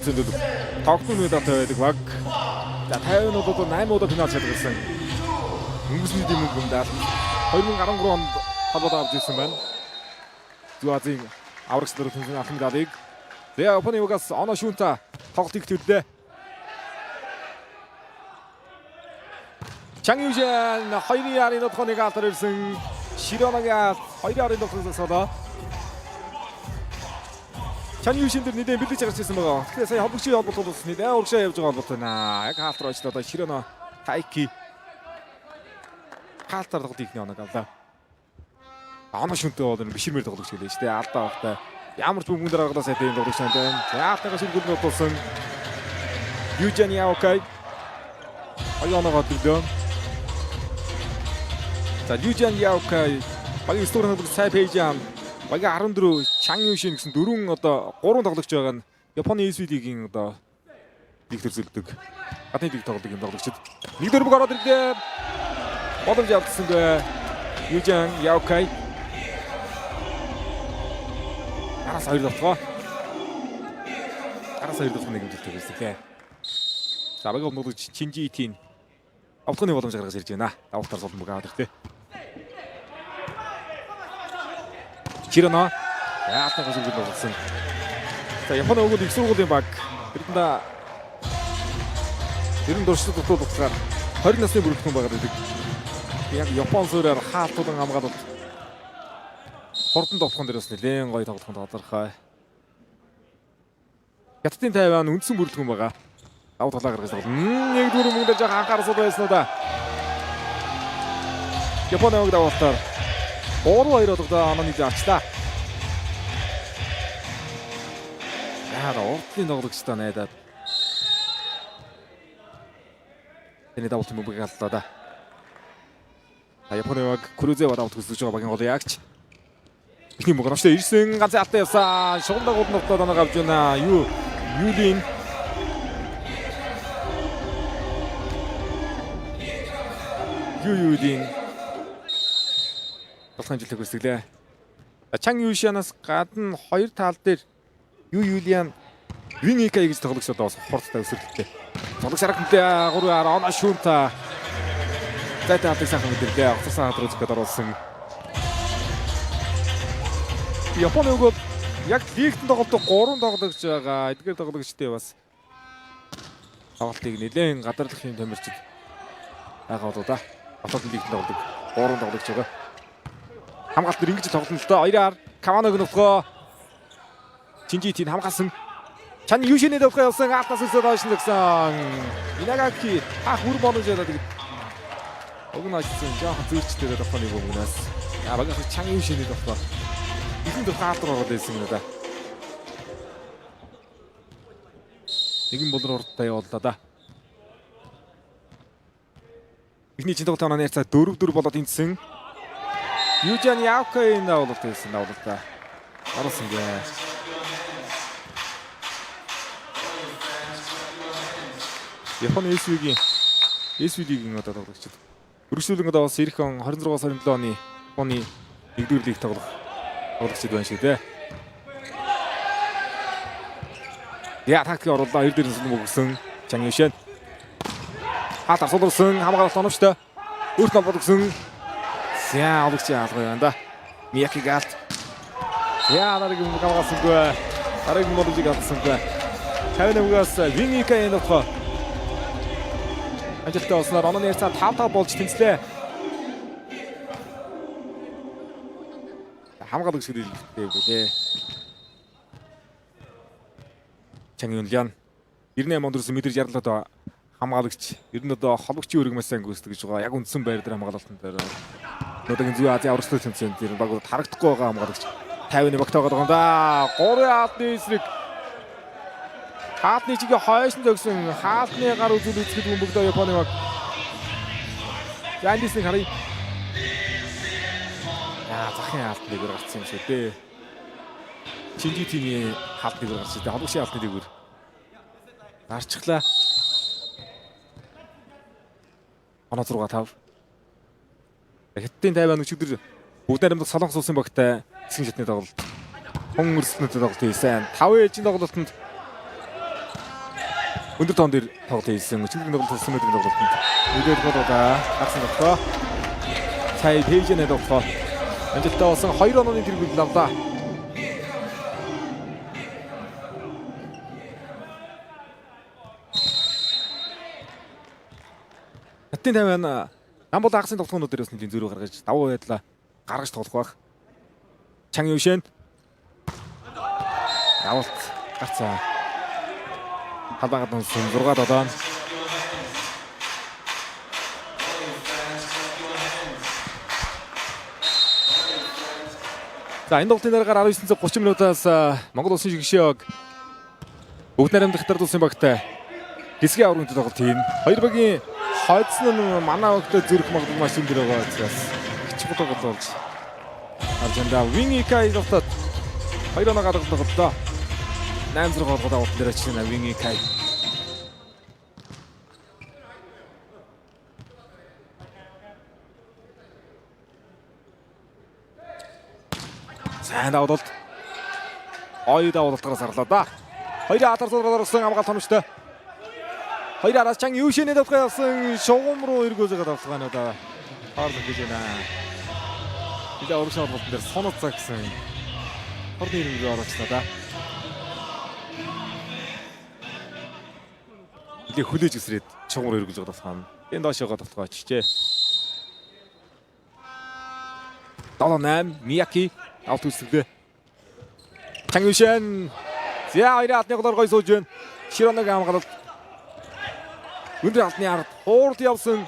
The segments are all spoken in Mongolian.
зөндөө тогтмол медалтай байдаг баг. За 50 удаа 8 удаа финал шалгарсан. Өнгөрсөн жилийн мөнгөнд 2013 онд халбаа авч ирсэн байна. Зүү Азийн аврагч нар төлсөн алтан медалыг Японы угаас Оно Шунта тоглолтыг төллөө. Чан Южин 2-ын ярын дотгоныг алтар ирсэн. Широнагийн 2-ын ярын дотгоноос содоо. Чан Южин дээр нэлээд бэлдэж гарч ирсэн байгаа. Тэгэхээр сая холбогчийн холболт болсон нэлээд урагшаа явж байгаа холболт байна. Яг хаалтар очиж одоо Широно Тайки хаалтар тоглолт ихний оног авлаа. Оно Шунтай бол биширмэр тоглогч гэлээ шүү дээ. Алдаа багтай. Ямар ч бүгд дээр гаргалаа сайтай тоглогч байна. За атага шилгүүлнэ болсон. Южин Яокай. Аяоноо төрлөө. За Южин Яокай багийн стурын хөдөлгөөн сай пэйжан багийн 14 Чан Юшин гэсэн дөрвөн одоо 3 тоглогч байгаа нь Японы SB-ийн одоо лиг төрсөлдөг. Гадны лиг тоглодог юм тоглогчид. Нэг дөрвөг ороод ирлээ. Боломж авдсангүй. Южин Яокай. Араас 2 давтгаа. Араас 2 давтгаа нэг хэмжээтэй байсан. За багийн өмнөд Чинжи Итийн автоны боломж гаргаж ирж байна. Давтар сул мөг аваад иртээ. Широно яатаа гол гол болсон. За Японы өгөөд их сургуулийн баг тэрэндээ ерөн дуршид дутуулгаар 20 насны бүрэлдэхүүн байгаа гэдэг. Яг Япон суурьаар хаалтуулан хамгаалалт хурдан тоглохон дээр бас нэлээд гоё тоглохон тодорхой. Хятадын Тайван үндсэн бүрэлдэхүүн байгаа. Давуу талаа гаргаж тоглоно. Нэг дөрөв мөнгө дээр жоохон анхаарал байсан уу да. Японы өгөөд даваалтаар 3-2 одогдоо Ононы арчлаа. Яа урдлын тоглогчтой найдаад. Тэний давуулт мөнгө галлаа да. Японы баг Крузева давуулт хүсэж байгаа багийн гол ягч. Эхний мөнгө оруулсан ирсэн ганц алдаа явсан. Шугамдаа гол ногтоод оноо авч байна. Юлин Юлин Болсон жилиг үсгэлээ. Чан Юшианаас гадна хоёр тал дээр Юлиан Виникай гэж тоглогч одоо хурдтай өсөрлөлтэй. Тоглогч харагдтээ 3-аар Оно Шунта зайтай хатыг сайхан мэдэрлээ. Авцсан хад руу зөвхөн оруулсан. Японы өгөөд яг лигт тоглолтод 3 тоглогч байгаа. Эдгээр тоглогчтой бас тоглолтыг нэлээд гадарлах юм томирчд байгаа болоо да. Хотод лигт тоглодог 3 тоглогч байгаа. Хамгаалт нэр ингэж тоглоно л доо. 2-аар Каваног нөхгөө. Чинжи Итийн хамгаалсан. Чан Юшиний дэвхэ явсан алтаас өсөд ойшин гэсэн. Инагаки хүр боломж яриад тэгээд өгнөөсөн жоохон зөрчтэй дэвхэний бөмбөнөөс. Багаас Чан Юшиний дэвхэ. Ихэнх дэвхэ алтар ороод байсан юм да. Нэгэн болор урттай явууллаа да. Эхний чинь тоглолтын нэрцээ 4-4 болоод энтсэн. Южин Яокай наулт байсан наултаа. Орсон гээ. Японы SB-ийн одоо тоглогчид. Өргөжлүүлэн одоо бас ирэх он 26-27 оны Японы 1-р лиг тоглогчид байна шүү дээ. Яа тактик оруулаа 2 дээрээс нь өгсөн Чан Юшин. Хатар суулсан хамгаалалт оновчтой. Өөрт нь болгосон. Яа олгч яалгаа байна да. Мияки галт. Яа нарыг юм гавгаасангүй. Нарыг модыг авсангүй. 58-аас Виникай нөхөө. Ажилтаа олсноор Ононы ярьцаа 5-5 болж тэнцлээ. Хамгаалагч хэлэлтэй билээ. Чан Юнлян 98 онд өрсөн мэдэрч ярлаад хамгаалагч ер нь одоо холбогчийн өргөмөс сайн гүйцэтгэж гэж байгаа. Яг үндсэн байр дээр хамгаалалтан дээр одоогийн Зүү Азийн аврагчдын тэмцээнд тэр багууд харагдахгүй байгаа хамгаалагч 50-ны багтаага байгаа да. 3 хаалтны эсрэг хаалтны чигээ хойшин зогсон хаалтны гар үзүүл үзэхэд бөмбөгдөө Японы баг. Яндисыг харъя. Яа захын хаалтныг гаргацсан юм шүү дээ. Чинжи Итийн хаалтныг гаргацсан дээ. Холбогчийн хаалтныг дээгүүр гарчглаа. Оноо 6-5. Хятадын Тайван өчигдөр бүгд найрамдах Солонгос улсын багтай хэсгийн шатны тоглолт. Хүн өрсөлдөнтэй тоглолт хийсэн. 5 ээжийн тоглолтод өндөр тоон дээр тоглолт хийсэн. Өчигдрийн тоглолт туссан өдрийн тоглолтод үлдээд голоо гарсан тогтоо. Цай Пейжэнэ тогтоо. Амжилттай болсон 2 онооны тэргүүл авлаа. Хаттын 50 Намбол агсын тоглоомнууд дээрээс нэлийн зөрүү гаргаж давуу байдлаа гаргаж тоглох байх. Чан Юшэн авалт гарцаа. Хабагад нуусан 6-7. За энэ тоглолтын дараагаар 19:30 минутаас Монгол Улсын шигшөөг бүгд найрамдах хатар тулсын багтай хэсгийн аврагт тоглолт хийн. Хоёр багийн хойдсон нь манай багтай зүрх магадгүй машин дээр байгаа учраас хичээл тоглолт болж аржанда Вингикай тоглолтод 2 оноо гаргах тоглолтоо 8-6 голгоод авалт дээр очсон Вингикай. Сайн давалт. Ой давалтгаас арлаа да. Хоёрын атар зургаар орсон хамгаалт томчтой. Хоёр араас Чан Юшэнэ давхсан шугам руу эргүүлж байгаа давлгаанаа хаарлах гэж байна. Бид орсон тоглолтын дээр сонод цагсан. Хорны ирмэг ороочлаа да. Бид хүлээж өсрээд шугам руу эргүүлж байгаа давлгаан. Энэ доошоо давлгаа очижээ. 7-8 Мияки авт үсгэлээ. Чан Юшэн зя хоёрын атны голоор гой сууж байна. Широног хамгаалалт. Өндөр алтны ард хуурд явсан.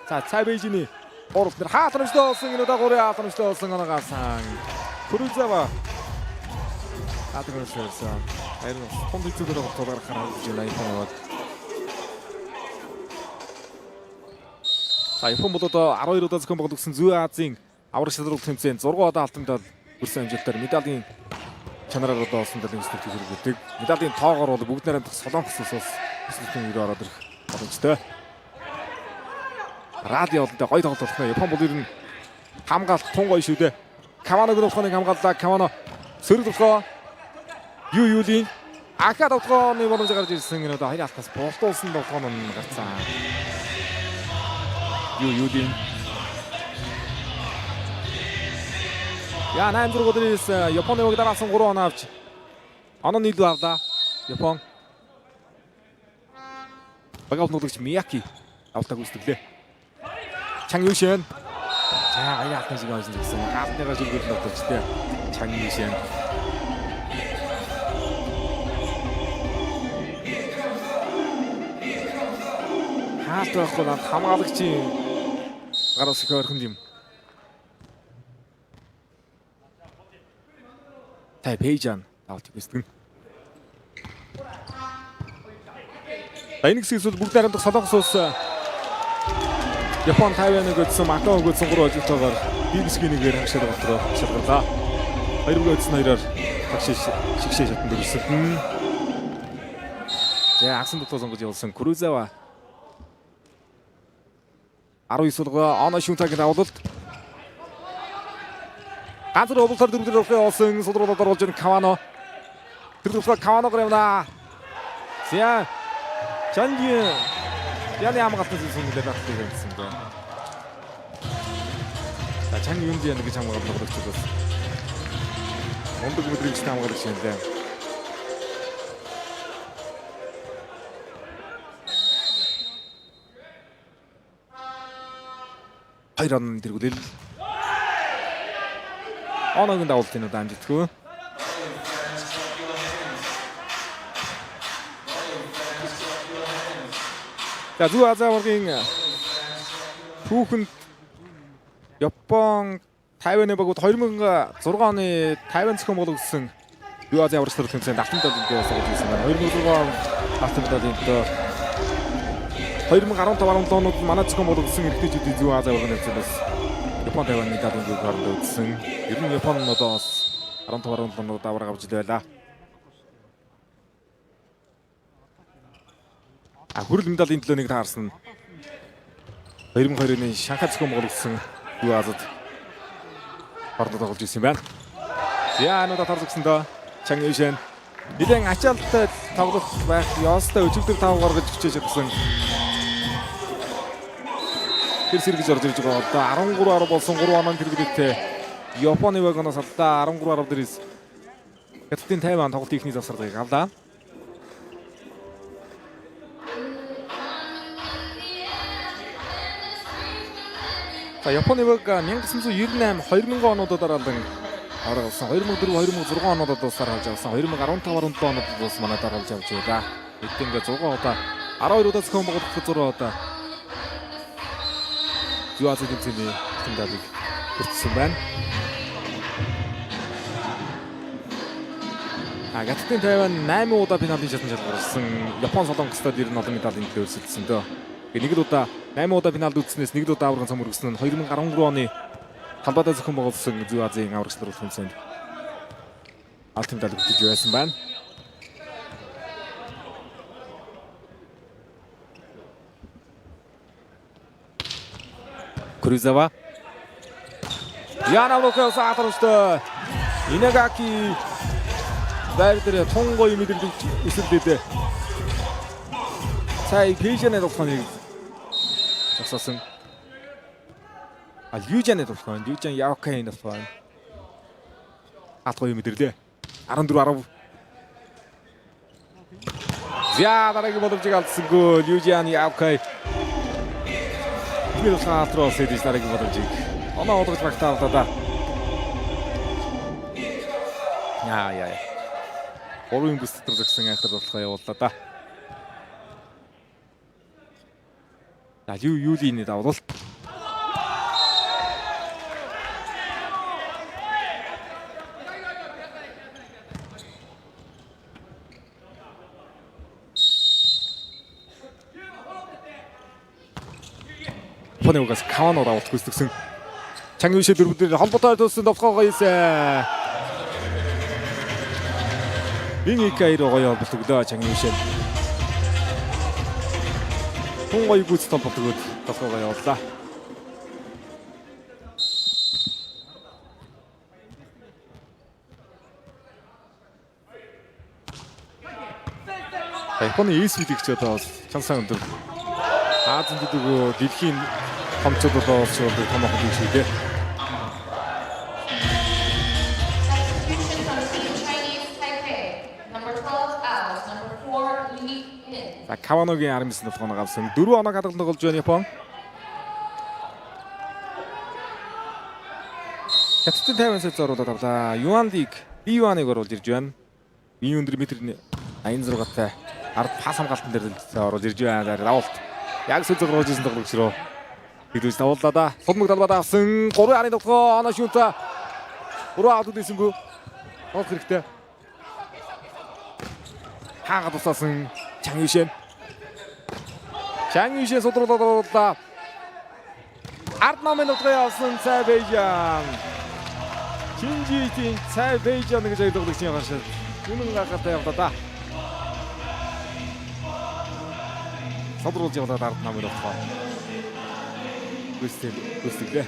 За Цай Пейжэний гурав дээр хаалтрамжтай болсон. Энэ удаа 3 хаалтрамжтай болсон оногаасан. Крузава. Атгаарсан. Харин хонд зүгээр тоглохоор гарах гэж байна юм. За Япон болоод 12 удаа зохион байгуулсан Зүй Азийн аврах шалралт тэмцээнд 6 удаа алтандаа хүрсэн амжилтаар медалийн чанараар одоо олсон талын өсөлт хэрэглэдэг. Медалийн тоогоор бол бүгд найрамдах Солонгос улсаас өсөлтийн өрөө ороод ирэх боломжтой. Радио олонтой гоё тоглолт болох нь Япон бол ер нь хамгаалт тун гоё шүү дээ. Кавано гөрөхний хамгааллаа. Кавано сөрөг тоглоо. Юлийн Ака тоглооны боломж гарч ирсэн. Энэ одоо хоёрын алтаас болтуулсан тоглоом нь гарцсан. Юлийн Я 8 өдрөөс Японы баг дараасан 3 оноо авч оноо нийлүү авлаа. Япон багаалт нуулагч Мияки авалтаг үүсгэлээ. Чан Юшэн за аяа хатны шиг ойсон гэсэн. Гаалтныгаа зүргэл нутагч тэ Чан Юшэн хаалт байхгүй над хамгаалагчийн гараас их ойрхон юм. Цай Пейжэн авалтыг үүсгэн. Энэ хэсгээс бүгд найрамдах Солонгос улс Япон Тайваныг өдсөн Макаог өдсөн 3 ажилтаагаар бизнесгийн нэгээр хагшаад болтроо шалгарлаа. Хоёр бүгэ өдсөн хоёроор шигшээ шатанд өрсөлдөн. За агсан дотоо сонгож явуулсан Крузава 19 сулгаа оноо шүнтагийн авалт. Ганц рублаар дөрвдөр олсон судруудаар болж ирэн Кавано. Дөрвдөр Каваногоор явна. За Чанги яны хамгаалтын зүйлсүүдээр батлыг хийсэн бэ. За Чанги юунд яна гэж хамгаалах болгоч бас. Мундаг мэдрэмжтэй хамгаалагч юм лээ. Хоёр оноо дэргүүлэл. Оноогийн давуултын удаа амжилтгүй. За Зүй Азийн түүхэнд Япон Тайваны багууд 2006 оны Тайван зохион байгуулсан Зүй Азийн аврагч нар тэмцээнд алтан медаль авсан гэсэн байна. 2006 он алтан медаль 2015 онод манай зохион байгуулсан эрэгтэйчүүдийн Зүй Азийн аврагын тэмцээнээс Япон Тайваны медалийн хооронд үзсэн. Ер нь Япон нь одоо 15 онод авраг авч байлаа. Хүрэл медалийн төлөө нэг таарсан. 2020 оны Шанхай зохион байгуулсан Зүй Азид ордод тоглож ирсэн байна. За анууд тарзагсан доо Чан Юшэн Нилээн ачаалттай тоглох байх ёстой өчигдөр 5 гаргаж өчөж чадсан. Тэр сэргэж орж ирж байгаа одоо 13-10 болсон 3 оноо хэрэглээтэй Японы вагоноос алдаа 13-10 дээрээс Хятадын 50 он тоглолт ихний завсарлагыг авлаа. За Японы ваг 1998 2000 онуудад дараалан оролцсон. 2004-2006 онуудад дуусаар авч явсан. 2015-17 онуудад бас манай дараалж явж байлаа. Эд ингээ 6 удаа 12 удаа зохион байгуулах 6 удаа Юазын тэмцээний тэмдэглэлийг хүртсэн байна. Хятадын 50 8 удаа пенальти шатны шалгарсан. Япон Солонгостод 90 медалийн төлөө өрсөлдсөн дөө. Нэг л удаа 8 удаа пенальти үтснээс нэг л удаа аврагын цом өргөсөн нь 2013 оны Талбайдаа зохион байгуулсан Азийн аврагч нар тэмцээнд алт медаль өгч байсан байна. Крузава Яна Лукас атарштай Инагаки байрдэр тунгой мэдрэлж өсөлдөдөө сая пэйжэнэ тоглохыг зогсоосон. Южаны тоглох. Южан Яокайн тоглох. Атгой мэдэрлээ. 14-10. За дараагийн боломжийг алдсан гол Южан Яокай. Тэр хаатроо сэдэж дараагийн боломжийг оноо олгож багтаалаа да. Яа. Орын бүсдэр зогсон айхтар болохоо явууллаа да. За юулийн давлал. Японыгаас Каваноор авалт гүйцэтгсэн. Чангишэ дөрөвдөр холбоотой төлсөн товхоогоо ийсэн. Биникайро гоё болтоглоо Чангишэ. Тунгой гүйцэд толботгоод товхоогоо явууллаа. Японы эсвидийг ч одоо чансаа өндөр. Азийн дэдгүү дэлхийн хамчуудад олж том ахыг шийдээ. За Каваногийн 19 товхоног авсан. 4 оног хадгалан тоглож байна Япон. Хятадын 50 сая зориулаад авлаа. Юандиг Иваныг оруулж ирж байна. Ийм өндөр метрийн 86-тай ард пас хамгаалтан дээр оруулж ирж байна. Давалт. Яг сүлзэг рүү ирсэн тоглогч руу. Хэдүүс давууллаа да. Сулмаг талбайд авсан. 3-1 тоглоо. Оноо шүүтэ. 3 аут дэсэнгүү. Тоглох хэрэгтэй. Хаагаад тусаасан Чангишэн. Чангишэн судруулаад орууллаа. Ард намын тоглоо явсан Цайбэйжан. Чинжитийн Цайбэйжан гэж ойлгогчийн гаршаа. Үнэн гахалтай явлаа да. Судруулж яваад ард намын тоглоо. Гүстэглээ.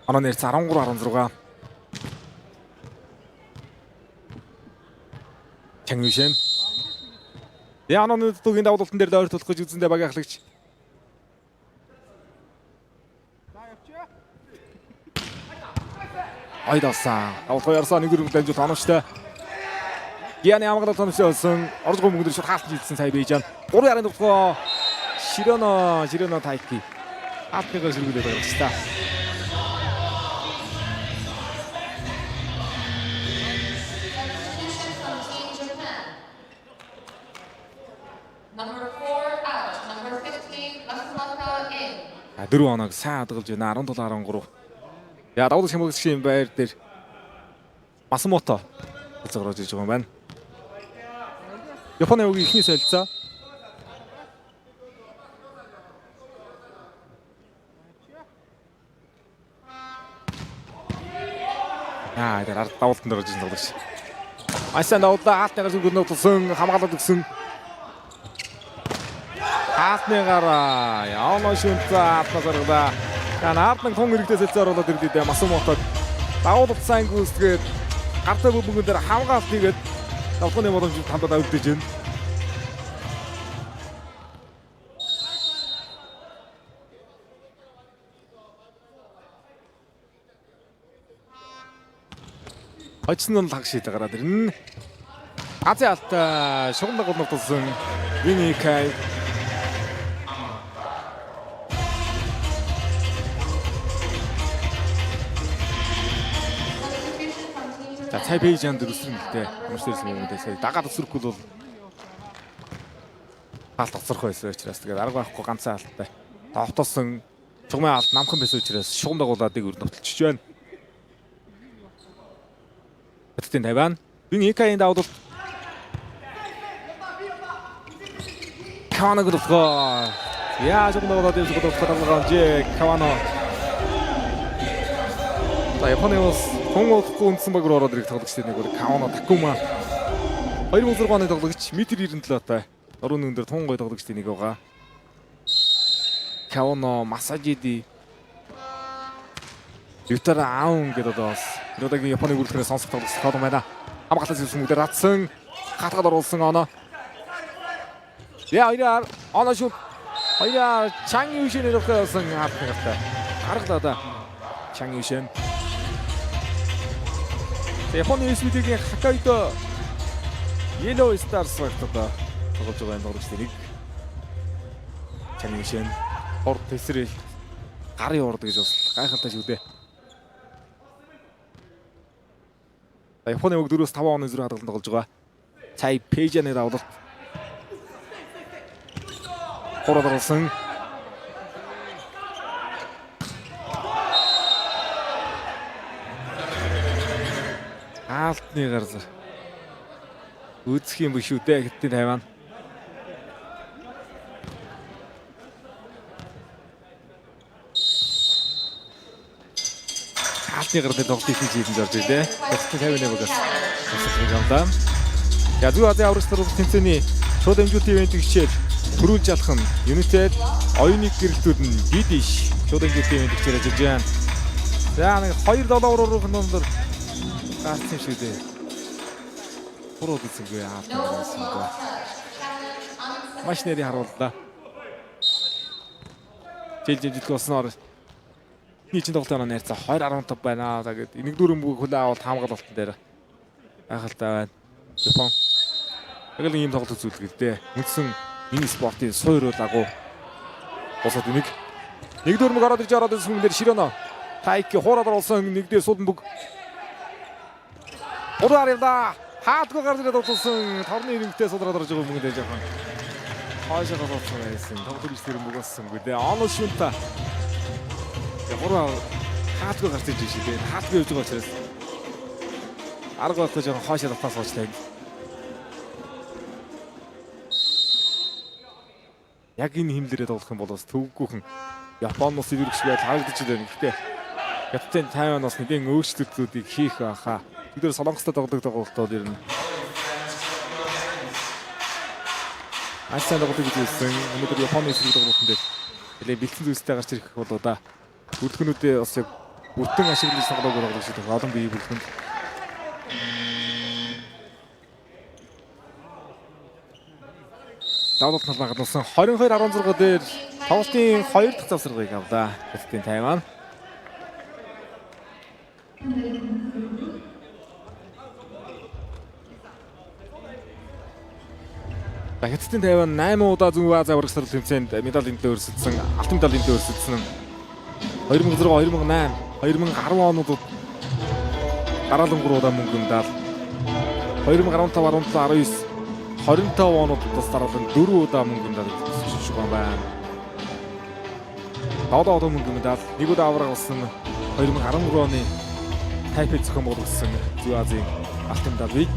Оноо нэрц 13-16. Чангишэн. Яаноны дугийн давуултан дээр ойр тулах гэж үзэндээ багийн ахлагч. Айдасан. Давуулгын ярсаа нэг өрөмд дамжуулт оноочтой. Яны амгалт тонсон оржгоо мөнгөд шууд хаалтж ийдсэн Цайбэйжан. 3-1 тоглоо. Широно Тайки. Атныгаар сэргүүлээд байгаа ч та. Дөрөв оног сайн хадгалж байна 17-13. Яа давуулж хэмжигчийн байр дээр Масамото цогрож ирж байгаа юм байна. Японы үгийн ихний солилцоо. Тэр ард давуултанд орж ирсэн тоглогч. Айсан давуулаа хаалтнаас өгнө тулсан хамгаалаад өгсөн. Хаалтныгаараа явна шүнцээ атмасаргада. Наарднаг тун иргэдээс хэлцээр болоод ирлээ Масумотог давуулт сайн гүйцэтгээд гартаа бүгэн дээр хамгаалт хийгээд давхны боломжийг тандад авдаж байна. Очсон нь лагш шийдэ гараад ирнэ. Ази алта шугамдаг гол тулсан Виникай. За цай пейжанд өсрөн гэлтэй амарчдэрсэн юм дэ сая дагаад өсрөхгүй бол хаалт гоцорох байсан учраас тэгээд арга байхгүй ганцхан хаалттай. Товтолсон чугмын хаалт намхан байсан учраас шугамдаг голоодыг өрн товтолчж байна. Хэдтэн 50. Виникайын давуулт Кавано гөлгөө. Яаж өгнөд одоо зөвхөн тоглоом жи Кавано. За Японоос Хонгоодохгүй үндсэн багаар ороод ирэх тоглогчдын нэг бол Кавано Такума. 2006 оны тоглогч метр 97 тай. Орон өндөр тун гой тоглогчдын нэг байгаа. Кавано Масажиди. Ютара аун гэдэг одоо одоогийн Японы бүрэлдэхүүнээс сонсох тоглогч тоглоом байна. Хамгаалалтын сүмүүдээр радсан хатгаад оруулсан оноо. Яа яа оноо шүү. Хоёроо Чанг Юшинээр өгсөн хатгатай. Гаргалаа Чанг Юшин. Японы SBT-ийн Хоккайдо Yellow Stars багтаа тоглож байгаа энэ тоглогчдын нэг. Чанг Юшин орд тесрэл гарын урд гэж бас гайхалтай шүү дээ. Японы өг 4-5 оны зүрх хадгалан тоглож байгаа. Цай Пейжаны давуулт. Хороод орсон. Хаалтны гарзар. Үзэх юм биш үү дээ гэдэгт тавиана. Хаалтны гарзар тоглолтыг хийж зорж ирлээ. Тэгтээ 50 багаас сонсох юм даа. Язуу Азийн аврагчдын тэмцээний шууд хэмжүүлэлт ивэнтийг хичээл төрүүлж алах нь United оюуны гэрэлтүүд нь Бидиш шууд хэмжүүлэлт ивэнтийг хичээлж байна. За нэг 2-7 руу хөнөөр гарсан шүү дээ. Бурууд үзэнгүй аа. Маш нэрийн харууллаа. Жил госноор нийцэн тоглолтын найрцаа 2.15 байна. За гээд нэг дөрөв бүгд хөлөө аваад хамгаалалтын дээр гайхалтай байна. Япон яг л ийм тоглолт үзүүлдэг дээ. Үндсэн энэ спортын суур агуу. Босоод нэг дөрмөг ороод ирж ороод ирсэн хүмүүс Широно. Тайки хоороод оруулсан нэгдээ сулдан бүг. Ураар явда. Хаалтгүй гарч ирээд утсан торны нэмэгтэй сулраад орж байгаа хүмүүс дээр жоохон хаашаа голоцсон байсан. Тоглолт ирсэн бүг болсон гэдэг. Оно шүнта. Ураа хаалтгүй гарч ирж шээ дээ. Хаалтгүй явж байгаа учраас арга байхгүй жоохон хаашаа татаас уучлаа. Яг энэ хэмлэрээ тоглох юм бол бас төвггүйхэн Японоос ирэх шиг харагдаж байна. Гэхдээ Японы Тайванаас нэгэн өөрчлөлтүүдийг хийх байхаа. Тэдгээр Солонгостой тоглох тоглолтууд ирнэ. Асан тоглох гэж хэлсэн. Өнөөдөр Японы эсрэг тоглолтын дээр нэлээд бэлтгэн зүйлстэй гарч ирэх болоо да. Бүрэлдэхүүнүүдээ бас яг бүртэн ашиглаж тоглоог болгох шиг олон бие бүрэлдэхүүн. Давуулт нь гадуулсан 22-16 дээр тоглолтын 2 дахь завсаргыг авлаа. Хэдтийн Тайван. Хэдтийн Тайван 8 удаа Зүүн Азийн аврагчдын тэмцээнд медалийн дээр өрсөлдсөн, алтан медалийн дээр өрсөлдсөн нь 2006, 2008, 2010 онуудад дараалан 3 удаа мөнгөнд даал. 2015, 17, 19 25 оноод бас дараалан 4 удаа мөнгөнд даалж байна. Даваа мөнгөнд даал нэг удаа авраг болсон 2013 оны Тайпей зохион байгуулсан Зүүн Азийн алтан медаль.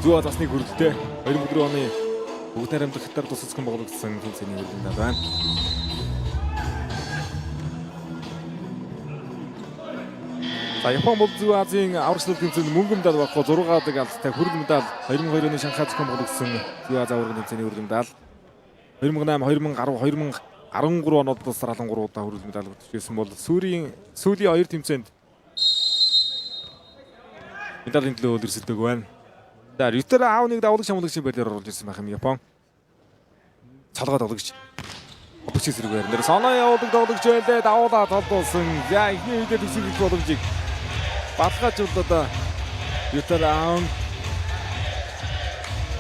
Зүүн Азиас нэг хүрэлттэй 2004 оны бүгд найрамдах хятад тус зохион байгуулсан тэмцээний хүрэлтэнд байна. За Япон бол Зүүн Азийн аврагчлал тэмцээнд мөнгө медаль баггүй 6 даг алттай хүрэл медаль 2002 оны Шанхай зохион байгуулагдсан Зүүн Азийн аврагын тэмцээний хүрэл медаль 2008, 2010, 2013 оноод бас 73 удаа хүрэл медаль өгсөн бол сүүлийн 2 тэмцээнд медалийн төлөө өрсөлдөг байна. За Рютер аавныг давлагч хамгалагчийн байдлаар оруулж ирсэн байх юм Япон. Цалгаа давлагч Обчис зэрэг нэр санаа явуулдаг давлагч байлээ давуулаа толдуулсан. За ихний үедээ төсөөлөх боломжийг баталгаажуулаад Рютер аав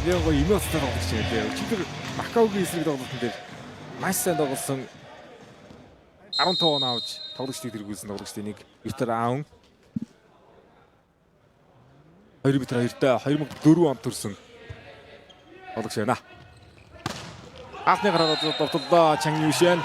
яг имэс давлагч байлээ. Өчигдөр Макаогийн эсрэг тоглолтын дээр маш сайн тоглосон 15 он авч тоглогчдыг тэргүүлсэн тоглогчдын нэг Рютер аав 2002-т 2004 онд төрсэн тоглогч байна. Алтны гараад довтлоо Чанг Юшэн.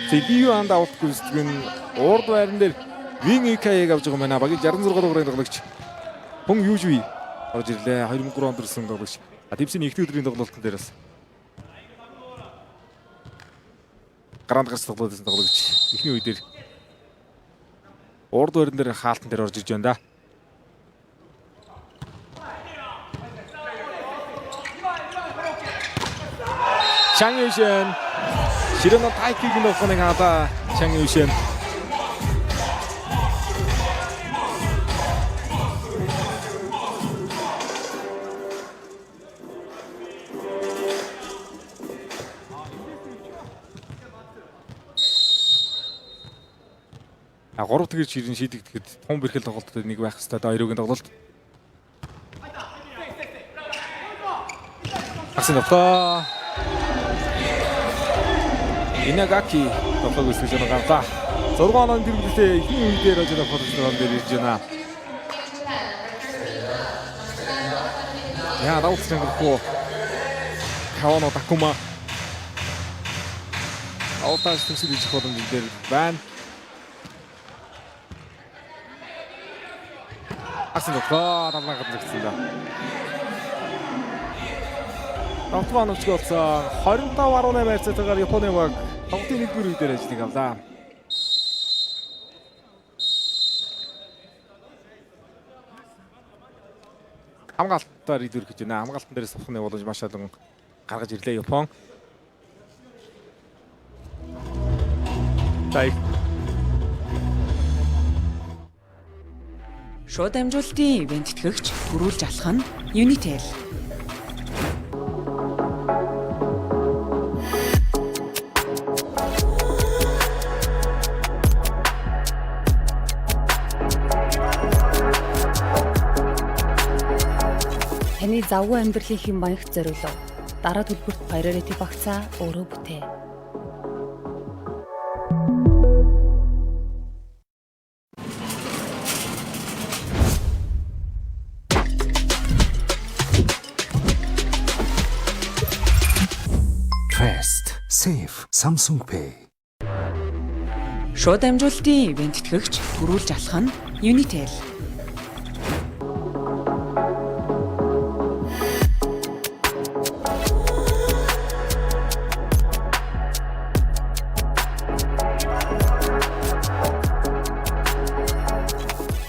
Сэдио анд авт гүйцэтгэн урд байран дээр Вин Икаяг авч байгаа юм байна. Багийн 66 дугаарыг тоглогч Хүн Южви орж ирлээ. 2003 онд төрсэн тоглогч. Тэмцээний ихний өдрийн тоглолтын дээр бас гараанд гарч тоглосон тоглогч ихний үедэр урд байран дээр хаалтан дээр орж иж байна да. Чанг Юшэн Ширэнэ тайкийг нөхөнэг хада Чанг Юшэн гурав тэгэр ширэн шийдэгдэхэд тун бэрхэл тоглолтод нэг байх хэвээр хоёрын тоглолт. Асинопта. Инагаки тоглох үсгэж байгаа. 6 оноо дэргэлтэй ихний үедээ рожоо фотограф дээр ирж байна. Яа, давцсан гоо. Кавано Такума. Аутаас төсөлж ходон дээр байна. Асинопта тавнаа гадагсан да. Автоман өчгөө болсон 25.8 хайрцаатайгаар Японы баг тоглолтын 1-р үедээ ажлыг авлаа. Хамгаалтаар идвэр гэж байна. Хамгаалтан дээрээс авахны боломж маш олон гаргаж ирлээ Япон. Тай. Шууд амжуулалтын ивент тэтгэгч гөрүүлж алах нь Unitel. Таны завгүй амьдралын хэм маягт зориулав. Дараа төлбөрт priority багцаа өөрөө бүтээ. Safe Samsung Pay. Шууд амжуулалтын ивент тэтгэгч гөрүүлж алах нь Unitel.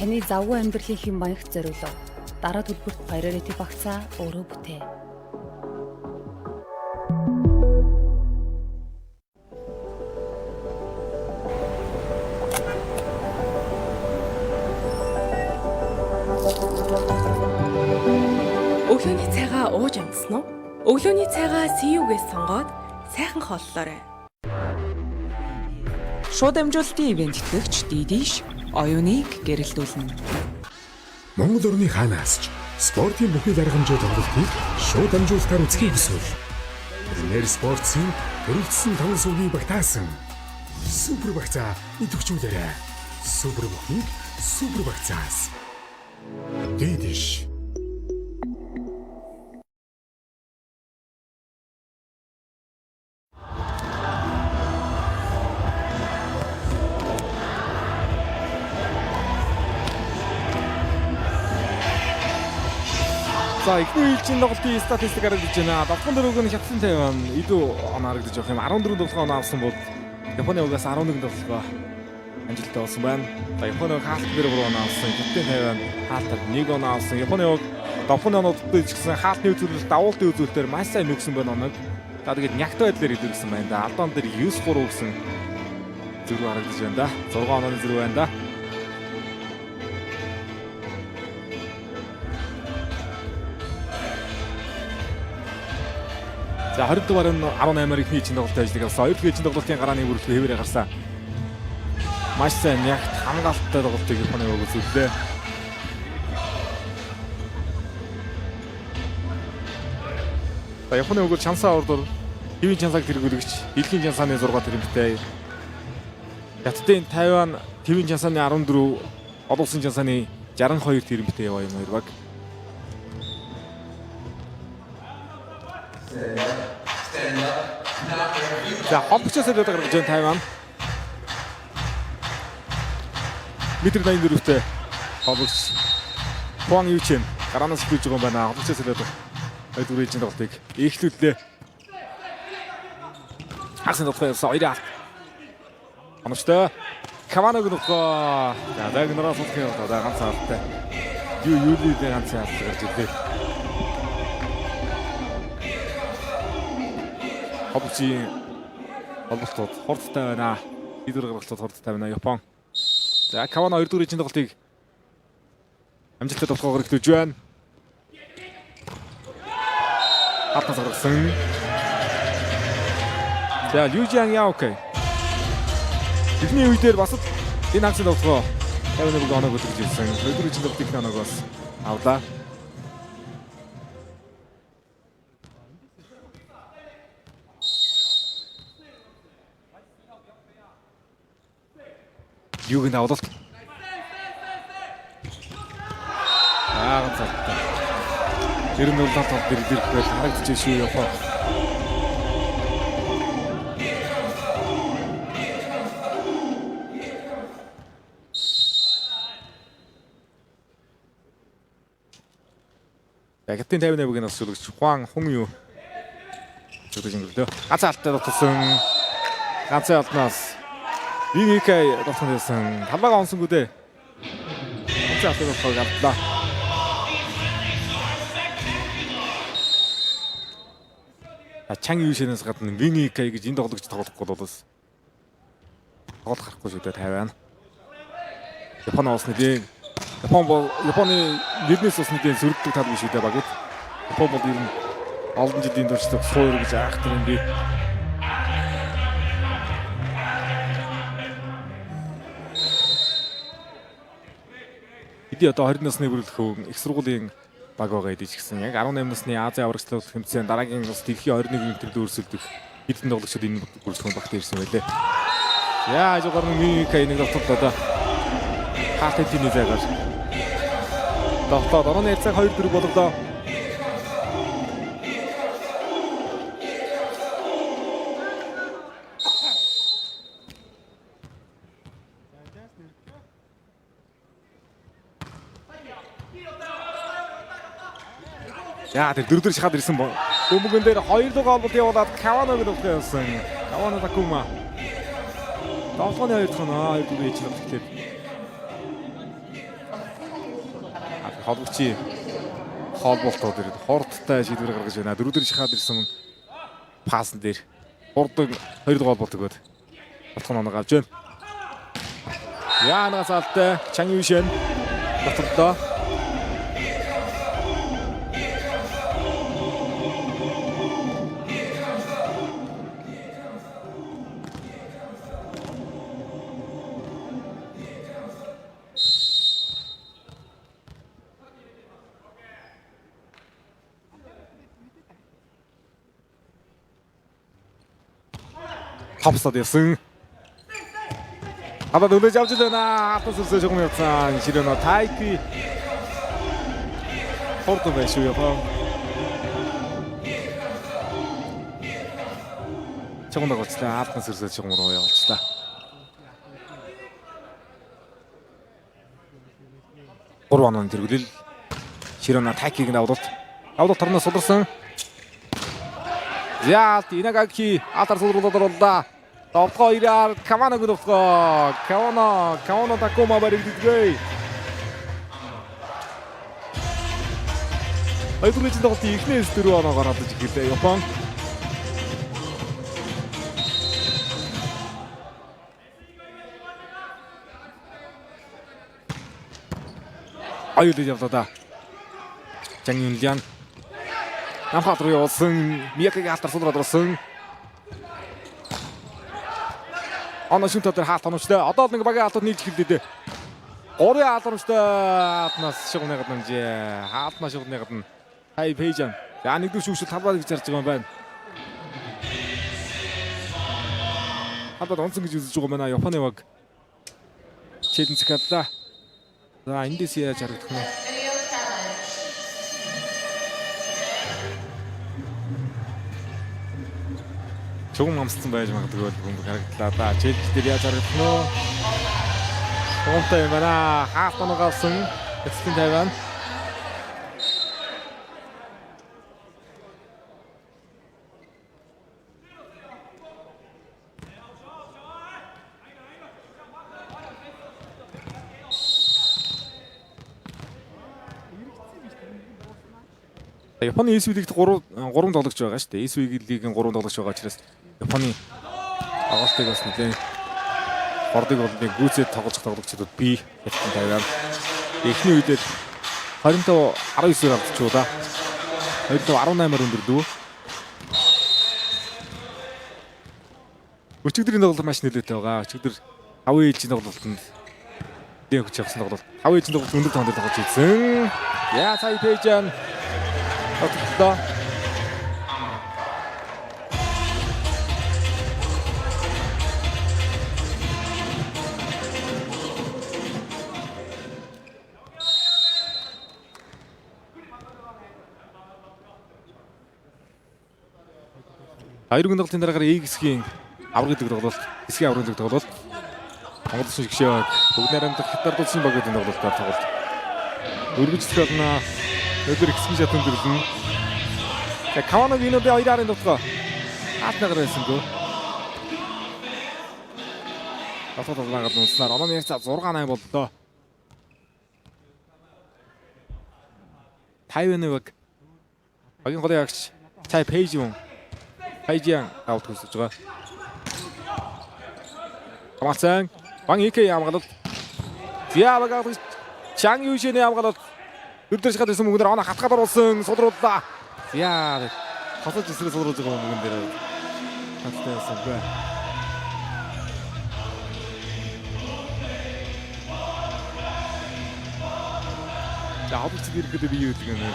Таны завгүй амьдралын хэм маягт зориулав. Дараа төлбөрт priority багцаа өөрөө бүтээ. Өглөөний цайгаа ууж амтсан уу? Өглөөний цайгаа CU-гээс сонгоод сайхан хооллоорой. Шууд амжуулалтын ивент тэтгэгч Дидиш оюуныг гэрэлтүүлнэ. Монгол орны хаанаас ч спортын бүхий даргамжаа тоглолтыг шууд амжуулалтаар үзхийг хүсвэл Premier Sports-ийн төрөлжсөн таван сувгийг багтаасан супер багцаа идэвхжүүлээрэй. Супер бүхнийг супер багцаас. Дидиш. За эхний үеийн тоглолтын статистик харагдаж байна. 74-г нь Хятадын Тайван илүү оноо харагдаж байгаа юм. 14 тоглоо оноо авсан бол Японы угаас 11 тоглоо амжилттай болсон байна. За Японы уг хаалт дээр бүр оноо авсан. Хятадын Тайван хаалтаар 1 оноо авсан. Японы уг 7 оноотой ч гэсэн хаалтны үзүүлэлт давуултын үзүүлэлтээр маш сайн нөгсөн байна оног. За тэгээд нягт байдлаар илэрсэн байна да. Алдаан дээр 9-3 гэсэн зэрэг харагдаж байна да. 6 онооны зэрэг байна да. За 20 дугаар нь 18-аар ихний чинь тоглолтын ажлыг авсан. 2 дахь чинь тоглолтын гарааны бүрэлдэхүүн хэвээрээ гарсан. Маш сайн ягт хамгаалттай тоглолтыг Японы уг үзүүллээ. За Японы уг чансаа урдуур хэвийн чансааг тэргүүлэгч дэлхийн чансааны 6 тэрэгтэй. Хятадын Тайван хэвийн чансааны 14, олон улсын чансааны 62 тэрэгтэй яваа юм хоёр баг. За хомбчоос л гаргаж байгаа Тайван. Метр 84-тэй хомбч Хуан Ючин гараанаас хилж байгаа юм байна. Хомбчоос л хоёр дүрийн тоглолтыг эхлүүллээ. Хасан тоглох соёроо. Хомчтой Каваног нөхөө. За дагнараас болох юм да ганц хаалттай. Юули дээр ганц хаалттай гарч ирлээ. Хомчийн холболтууд хурдтай байна. Идэр гаргалууд хурдтай байна. Япон. За Кавана 2 дүрийн тоглолтыг амжилттай тоглохоор хэрэгтүүлж байна. Хатнаас гаргасан. За Лүжиан Яокей. Эхний үе дээр бас энэ хагцын тоглоо Кавана бүгд оног өдөрж ирсэн. 2 дүрийн тоглолтын оногоос авлаа. Юугийн давлалт. Ганцаартай. Тэр нь бол тал дээр дэрхвэл харагдаж шүү Япон. Хятадын 58-ыг нас сүлгэж Хуан Хүн юу зөвдөж өнгөрлөө. Ганц алдтай дотсон. Ганцын алднаас Виникай тоглосон байсан. Талбайгаа онсонгүй дээ. Ганцын алдтай тоглохыг авдлаа. Чанг Юшинээс гадна Виникай гэж энэ тоглогч тоглохгүй болоос. Тоглох харахгүй шүү дээ Тайван. Японы улсны дээн Японы нэрнээс улсны дээн сөрөгдөг тал биш үү дээ багт. Япон бол ер нь олон жилийн турш суур гэж айхтар юм би. Хэдий одоо 20 насны бүрэлдэхүүн их сургуулийн баг байгаа гэдэг ч гэсэн яг 18 насны Азийн аврагчлал тэмцээн дараагийн бас дэлхийн 21 төрөлд өрсөлдөх хэдэн тоглогчид энэ бүрэлдэхүүн багт ирсэн байлээ. Яа ажгаар нэг нэг тоглолт одоо хаалтын тимний зайгаар тоглоод орооны ярцаг 2 4 болголоо. Яа тэр дөрөвдөр шахаад ирсэн бо. Бөмбөгөн дээр 2 дугаар холболт явуулаад Каваног тоглох явсан. Кавана Такума. Тоглооны 2 дахь нь 2 дүрийн хийж тоглолт. Холбогчийн холболтууд ирээд хурдтай шийдвэр гаргаж байна. Дөрөвдөр шахаад ирсэн пасн дээр хурдан 2 дугаар холболт өгөөд болох оног авч байна. Яа нагас алтай Чанг Юшин батлаа. Хавсад ясан. Хадад үлээж авч байна. Хатас өсөж жоом явсан. Ширэнэ тайки. Хурд байж шүү япаа. Чамд гоцлаа. Хатас өсөж жоом руу явуулчлаа. Гурван он тэргүүлэл. Ширэнэ тайкиг давуулт. Авдал торноос суларсан. За Инагаки атар сулруулаад орлоо. Товгоо ирээр Кавано гүдвгөө. Кавано Такума баригдгээ. Айдуулж тоглолт ихнээс 4 оноогоор хадаж ирлээ Япон. Аюулж явлаа да. Чан Юнлян. Намхат руу явуулсан. Миякигийн алтар сулраад орсон. Оношин дотор хаалт оночтой. Одоо л нэг багийн алтууд нийлж эхэллээ. 3 алрамжтай хаалтнаас шугны гадамжээ. Хаалтнаас шугны гадна. Хай Пейжан. За нэгдүгээр шүүгшил талбай гэж зарж байгаа юм байна. Хадад онцон гэж үзэж байгаа маа Японы баг. Чэдэн цэкалла. За эндээс яаж харагдах нь. Чугун амссан байж магадгүй бөмбөг харагдлаа да. Чэдэн дээр яаж харагдах нь. Томтой байна. Хаалт оноогоолсон. Эцсийн тайван. Японы SW лигт 3 тоглогч байгаа шүү дээ. SW лигийн 3 тоглогч байгаа учраас Японы агуултыг бас нэлээд Ордыг бол нэг гүйцэд тоглож тоглогчдод бий гэсэн тавиад эхний үедээ 25-19-ээр алдчихваа да. 25-18-аар өндөрлөө. Өчигдрийн тоглолт маш нөлөөтэй байгаа. Өчигдөр 5 ээлжийн тоглолтод дээх хүч авсан тоглолт. 5 ээлжийн тоглолт өндөр тоонд тоглож ийсэн. Яа сая Пейжан. Оттоо. Хоёрын тоглолтын дараагаар X-ийн аврагын тоглолт, X-ийн аврагын тоглолт. Монгол улсын гişээ бүгд найрамдах Хятад улсын багийн тоглолтоор тоглолт. Өргөжлөх болно. Өдөр X-ийн шатанд ирлэн. За Каваногийн нөө 2-ын тоглолт. Аатнагаар байсангүй. Атад тоглоод унснаар онооны ярьцаа 6-8 боллоо. Тайваны баг. Багийн голын ягч Цай Пейжун. Хайжиан аут хүсэж байгаа. Хамаацан Ван Икэ ямгалт. Зяавага Чан Юшины ямгалт. Өдөрч гадсан мөнгөөр оноо хатгаад оруулсан сулрууллаа. Яа. Хасаж эсрэг сулруулж байгаа мөнгөн дээр. Хатсан бай. Яавч ирэхэд би юу гэдэг юм бэ?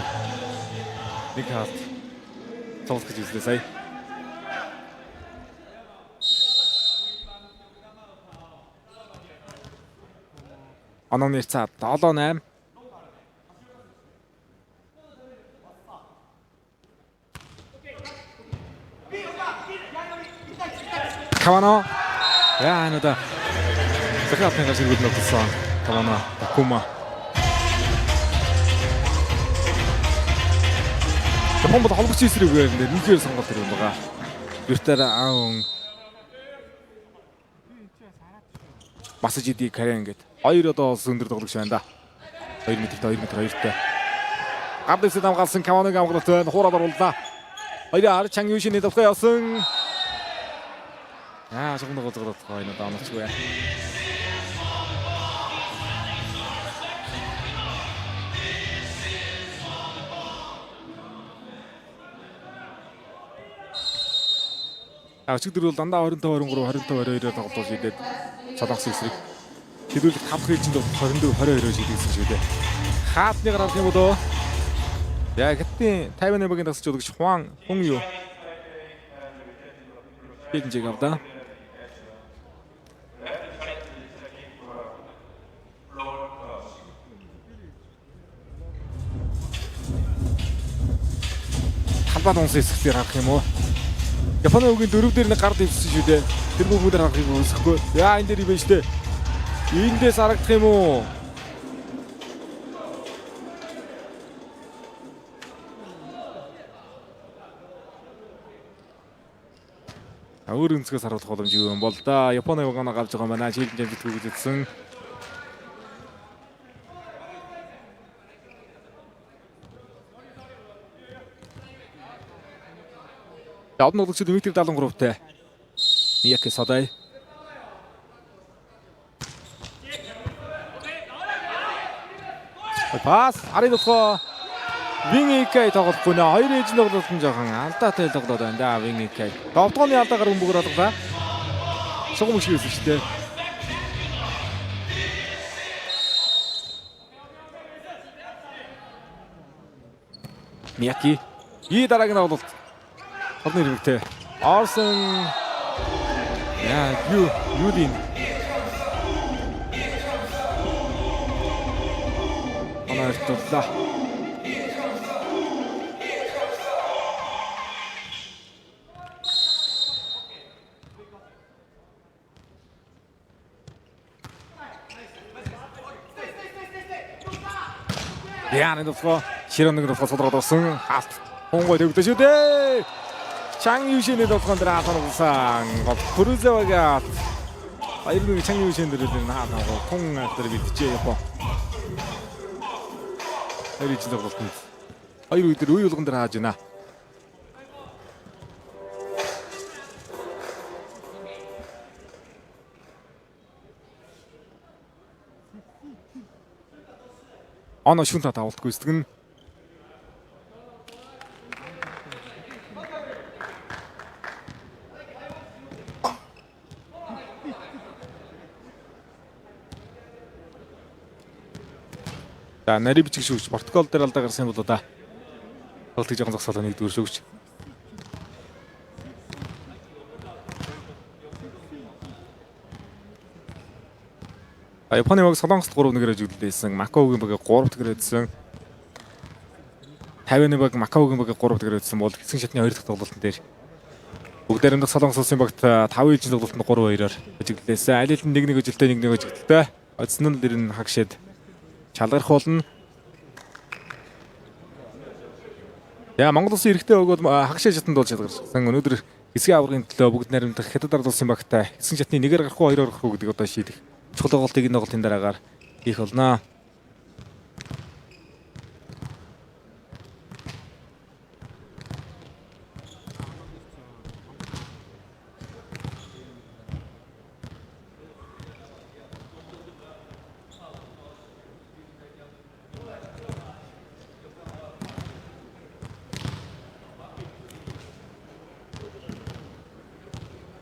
Нэг хат. Цогц гэж үзлээ сая. Онооны цаа 7-8. Кавано. Яа нөдө. Захаатны гашигуд нөтсөн. Кавано Такума. Японд холбогч эсрэг нэмгээр сонголт ирсэн байгаа. Гэртээр аун Масажиди Карен гээд хоёр одоо өндөр тоглогч байна да. 2 метрт 2 метр 2-тай. Гадныхаас хамгаалсан Каваног амгалт байна. Хуураад орууллаа. Хоёроо Чан Юшины давхай явсан. Аа шогног голгоод байна да онцгүй. Өчигдөр бол дандаа 25-23, 25-22-оор тоглож идээд цалгасан эсрэг хэдүүлэх 5 хээлжинд 24-22-оор шийдсэн шүү дээ. Хаалтны гарах юм болоо. Яг гэтийн Тайваны багийн тасч удагч Хуан Хүн юу. Хэдэнжиг авдаа. Халбаад унсан эсрэгтэр харах юм уу? Японы үгийн 4 дээр нэг гард ивсэн шүү дээ. Тэр бүгдээр харахыг үүсэхгүй. Яа энэ дээр ивэн штэ. Эндээс харагдах юм уу? Өөр өнцгөөс харуулах боломжгүй юм бол да. Японы вагоноо гарч байгаа манай шилэн амжилт хүргэжсэн. Давн нуугч Дмитрий 73-тай. Мияки Садай. Пас аридохоо Вингикэй тоглохгүй нэ. Хоёр ээж нь тоглолт нь жоохон алдаатай тоглоод байна да Вингикэй. Довтгооны алдаагаар өмбөгөр алга. Сугам шиг байсан шүү дээ. Мияки дараагийн тоглолт. Холны хэрэгтэй. Орсон юудин. Анаартлаа. Яна дэвхо широног дэвхо содрогдсон. Хаалт. Хонгой төвдөө шүү дээ. Чан Юшиний дэвхон дээр хатсан. Пүрүзэвага. Баярны Чан Юшин дээр хаалт. Хон актер бидчихээ япо. Эрич тоглолт. Хоёр үедэр үе болгон дээр хааж байна. Оно шүнтэ тавуултгүй стгэн. За нари бичиг шүүгч Португал дээр алдаа гарсан бол да. Тоглолтыг жоохон зогсоолоо нэгдүгээр шүүгч. Японы баг Солонгост 3-1-ээр жүглэлсэн. Макаогийн баг 3-1-ээр өдсөн. Тайваны баг Макаогийн баг 3-1-ээр өдсөн бол хэсэг шатны 2 дахь тоглолтын дээр бүгд найрамдах Солонгос улсын багт 5-1 тоглолтод 3-2-оор жүглэлсэн. Аль аль нь 1-1 өжилтэй 1-1 өжилтэй. Одсон нь дэр нь хагшид чалгарх болно. Яа Монгол улсын эрэгтэй өгөөд хагшаа шатанд болж чадгарсан. Өнөөдөр хэсгийн аваргын төлөө бүгд найрамдах Хятад ард улсын багтай хэсэг шатны 1-ээр гарах уу 2-оор гарах уу гэдэг одоо шийдэх. Чухал тоглолтыг энэ тоглолтын дараагаар хийх болно.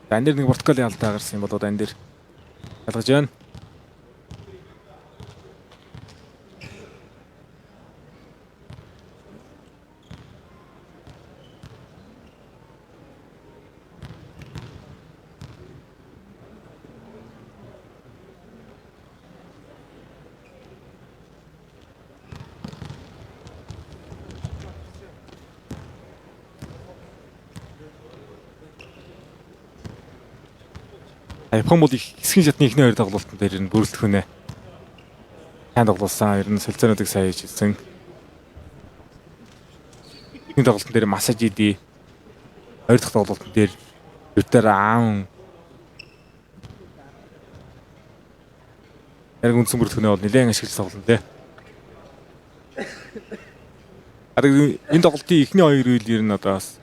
Энэ дэр нэг Португалийн алдаа гарсан юм болоод энэ дэр ялгаж байна. Япон бол хэсгийн шатны эхний 2 тоглолтын дээр нь бүрэлдэх үнэ. Сайн тоглосон. Ер нь солилцоонуудыг сайн хийжсэн. Энэ тоглолтын дээр Масажиди 2 дахь тоглолтын дээр Ютер аун. Яг үндсэн бүрэлдэх үнэ бол нэлээд ашигласан тоглолт дээ. Харин энэ тоглолтын эхний 2 үйл ер нь одоо бас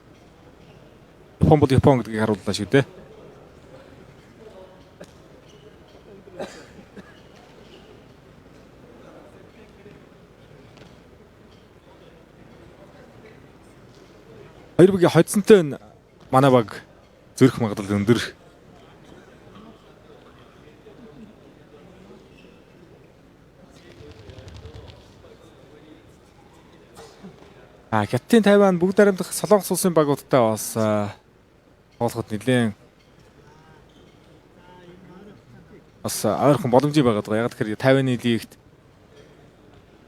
Япон бол Япон гэдгийг харууллаа шүү дээ. Хоёр багийн хоцсонтой манай баг зөрөх магадлал өндөр. Хятадын Тайван бүгд найрамдах Солонгос улсын багуудтай бас тоглоход нэлээд бас ойрхон боломжтой байгаад байгаа. Яг тэгэхээр Тайваны лигт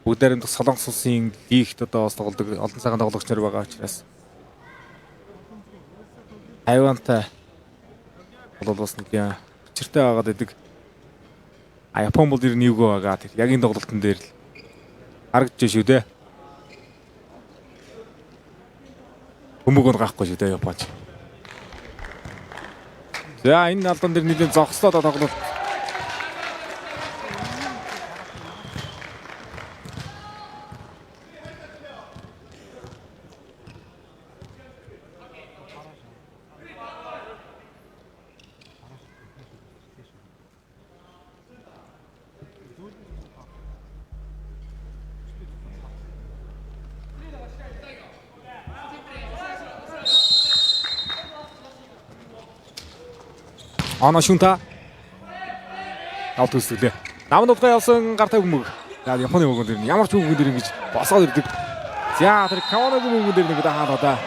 бүгд найрамдах Солонгос улсын лигт одоо бас тоглодог олон цагаан тоглогч нар байгаа учраас Тайвантай бол бас нэг учиртай байгаад байдаг. Япон бол ер нь юугаа байгаа. Тэр яг энэ тоглолтын дээр л харагдаж шүү дээ. Өмөг нь гахгүй шүү дээ Японч. За энэ алдан дээр нэгэн зогслоо тоглолт. Ана шунта. Аут үсгэлээ. Намд удаа явсан гартаа бөмбөг. За Японы бөмбөг дэр ямар ч бөмбөг дэр ингэж босоод ирдэг. За тэр Каванагийн бөмбөг дэр нэг хаалаа.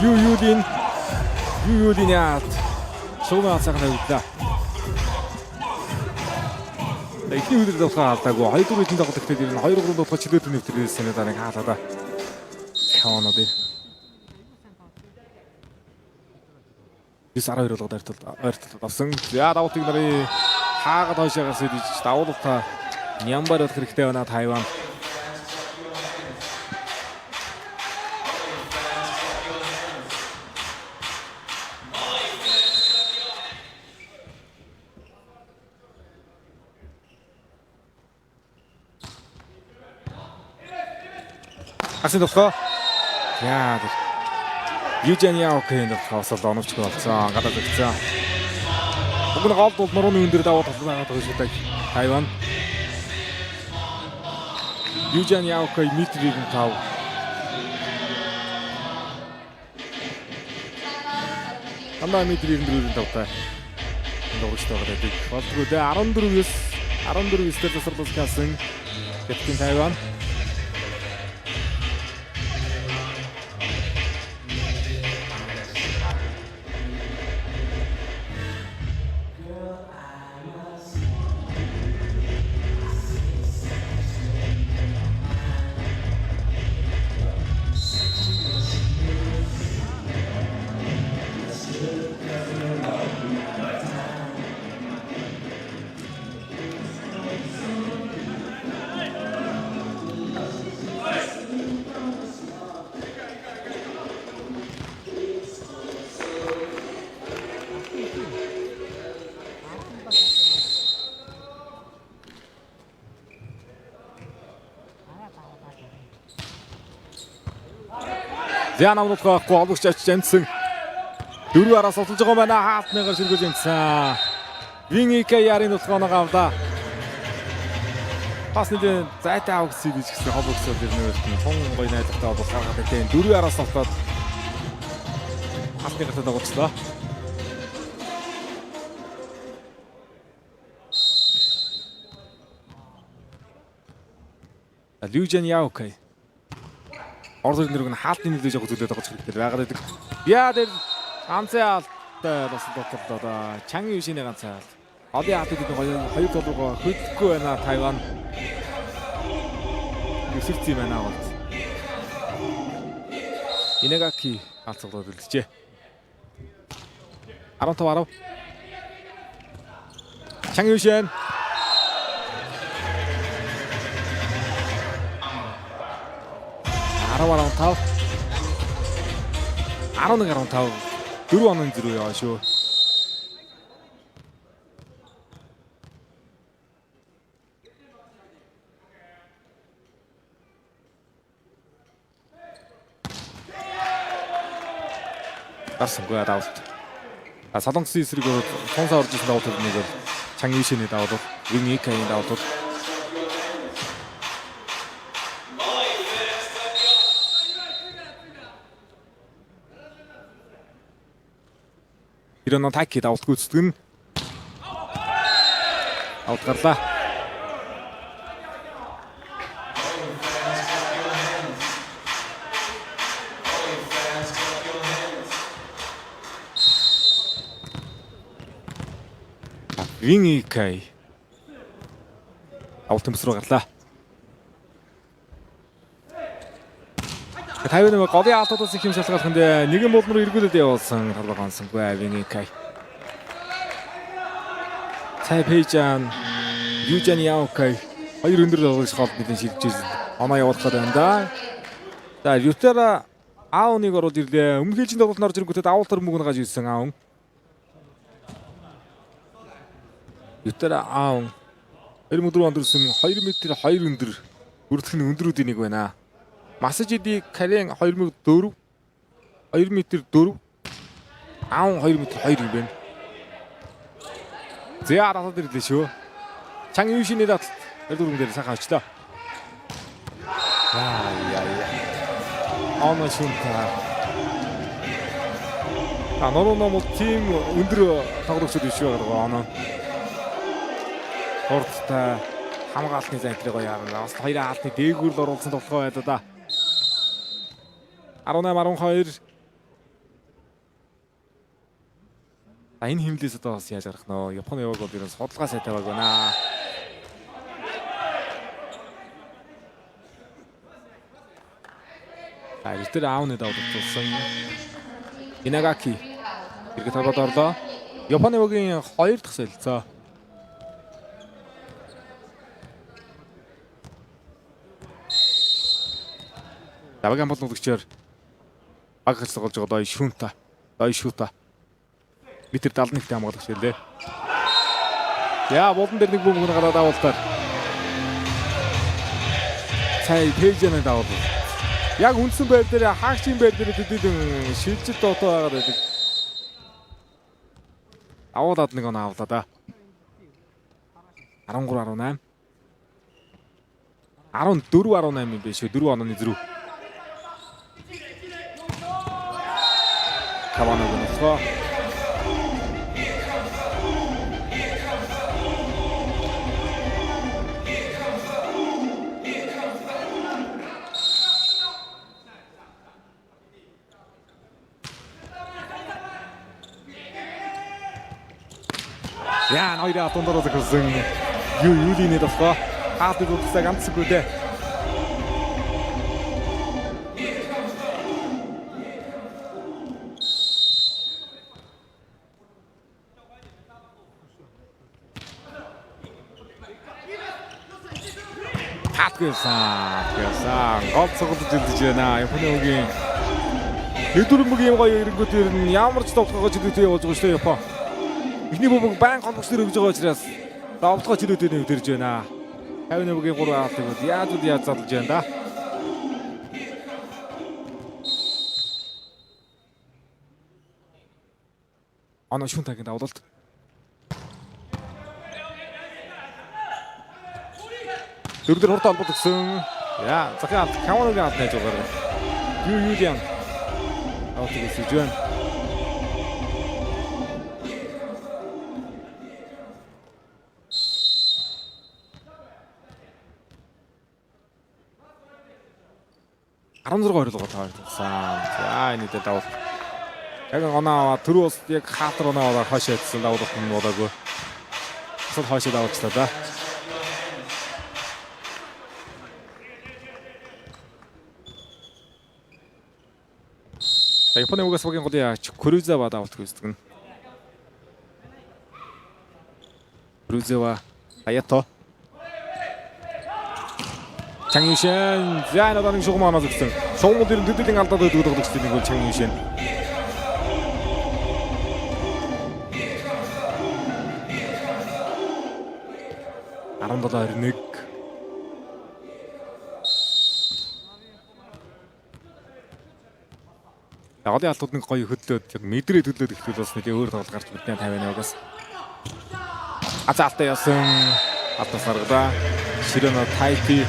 Юудин яат. Шуумаа цагнаа үлдээ. Эхний үдээр давхаа алдаагүй. 2-4 хэдэн тоглолттой дэр нь 2-3 давхаа чөлөөт нэвтрээс санаа нэг хаалаа. Кавана дэр 9-12 болгоод ойртол авсан. За давтыг нарын хаагаад хойшоогоос идэж давуултаа нямбар болох хэрэгтэй байна Тайван. Асын тохоо. Яа. Южаниа окей нэг хавсал оновч болсон. Гадаад өгцөө. Уг нь гол бол нурууны өндөр даваад байгаа төсөлтэй Тайван. Южаниа окей метрийг нь тав. Андаа метрийг нь тавтай. Нуурчтай байдаг. Болдгоо 14-9 дээр засварлаж гасан. Капитан Тайван. За намд байхгүй олгогч ач жамдсан. 4 араас олж байгаа байна. Хаалтныгаар ширгүүлж юмсан. Виника ярын утгаанаа авлаа. Бас нэг зайтай авгсыг гэж гисэн хобогсоо дэрнэ байсан. Хон гоё найдвартай бол гаргаад байна. 4 араас олоод хаалтны гатад дагуулчлаа. Люжан Яокей. Ордын нэрг нь хаалтны нэлээд явах зүйлээд байгаа хэрэгтэй байгаад байдаг. Яа дээр ганцаалтай бас доторлоо. Чангийн юшины ганцаал. Олон хаалтууд хоёр толгоо хөдлөхгүй байна Тайван. Юсэлц юм байна аваад. Инегаки алцуулаад үлджээ. 15-10. Чангийн юшин 11-5 4 онон зэрэг яваа шүү. Дарсангүй давалт. Солонгосын эсрэг сонсоо орж исэн давалт нэг Чангийн шинэ давалт, Виникагийн давалт. Ирэн атаки давалт гүйцэтгэн. Авт гарлаа. Виникай. Авт төмс рүү гарлаа. Тайван нэг голын алтуудаас их юм шалгаханд нэгэн болмор эргүүлээд явуулсан талбайгаансангүй Виникай. Тайпэйжан Южан Яокей хоёр өндөр тоглож хоолд нэгэн шилжиж оноо явуулах гэдэг юм да. За Ютера Ауныг ороод ирлээ. Өмнө хэлжин тоглолтод орж ирэнгүүтээ давуултар мөнгө нагаж ирсэн Аун. Ютера аав 2004 онд ирсэн 2 м 2 өндөр хүртэх нь өндрүүдийн нэг байна. Масажиди Карен 2004 2 м 4 аав 2 м 2 юм байна. Зэ араад ирлээ шүү. Чан Юшины даалт дөрвөн дээр сайхан очлоо. Яа. Ано шунта. Нороо тим өндөр тоглогчид биш байгаа оноо. Хурдтай хамгаалтны зантрыг гоё яарна. Бас хоёр хаалтны дээгүүр л оруулсан тоглоо байлаа да. 18-12. Энэ хэмлээс одоо бас яаж гарах нөө. Японы яваг бол ерөн судалгаа сайтай баг байна. Итер аавны давталсан Инагаки иргэд таваад орлоо. Японы явагийн 2 дахь солилцоо. Давагийн боловсрогчоор баг хэлцүүлж байгаа Дой Шүта. Метр 71-т хамгаалагч байлээ. Яа, болон дээр нэг бөмбөг гараад авалтаар. Цай Пэжэний давал. Яг үндсэн байр дээр хаагчийн байр дээр төдийлөн шилжилт дотоо байгаад байдаг. Авуулаад нэг оноо авлаа да. 13-18. 14-18 юм биш үү? 4 онооны зэрэг. Каваног нөхөө. Яа, ноёроо тондороо зогсон. Юлины дасгаа. Хаадаг үгсээ ганцгүй дээ. Хатгасан. Гол цогцолж илдэж байна. Японы үгийн хэдүрмөг юм гоё ирэнгүүт ер нь ямар ч тоглогоо чөлөөтэй явуулж байгаа шүү дээ Япон. Эхний бөмбөг байн холбогч нэр өгж байгаа учраас давталгаа чөлөөтэй нэвтэрж байна. 51-ийн 3 хаалтыг яаж задлж байна да. Ано шунтагийн давлалт. Дөрөвдөр хурд албад өгсөн. Яа, захиа Каваногийн алт найж байгаа. Юлиан. Аутыг хийж байна. Арамзруу орилгоо таарсан. За энэ дээр давал. Яг оноо түрүү бас яг хаалтар оноо хашаа идсэн давлах юм болоогүй. Асал хашаа давалчлаа да. Японы угаас багийн голын яач Крузава давалт үздэг нь. Крузава Аято. Чан Юшин зяна дараагийн шугамаас өгсөн. Шугамд ирэн төдийлэн алдаад өгдөг тоглогчдын нэг бол Чан Юшин. $17.1. Голын алтууд нэг гоё хөдлөөд яг мэдрээ төдлөөд ихтэл бас нэг өөр тоглолт гарч мэднэ 58-аас. Азаалтай ясан алтаас гаргадаа. Ширэно Тайти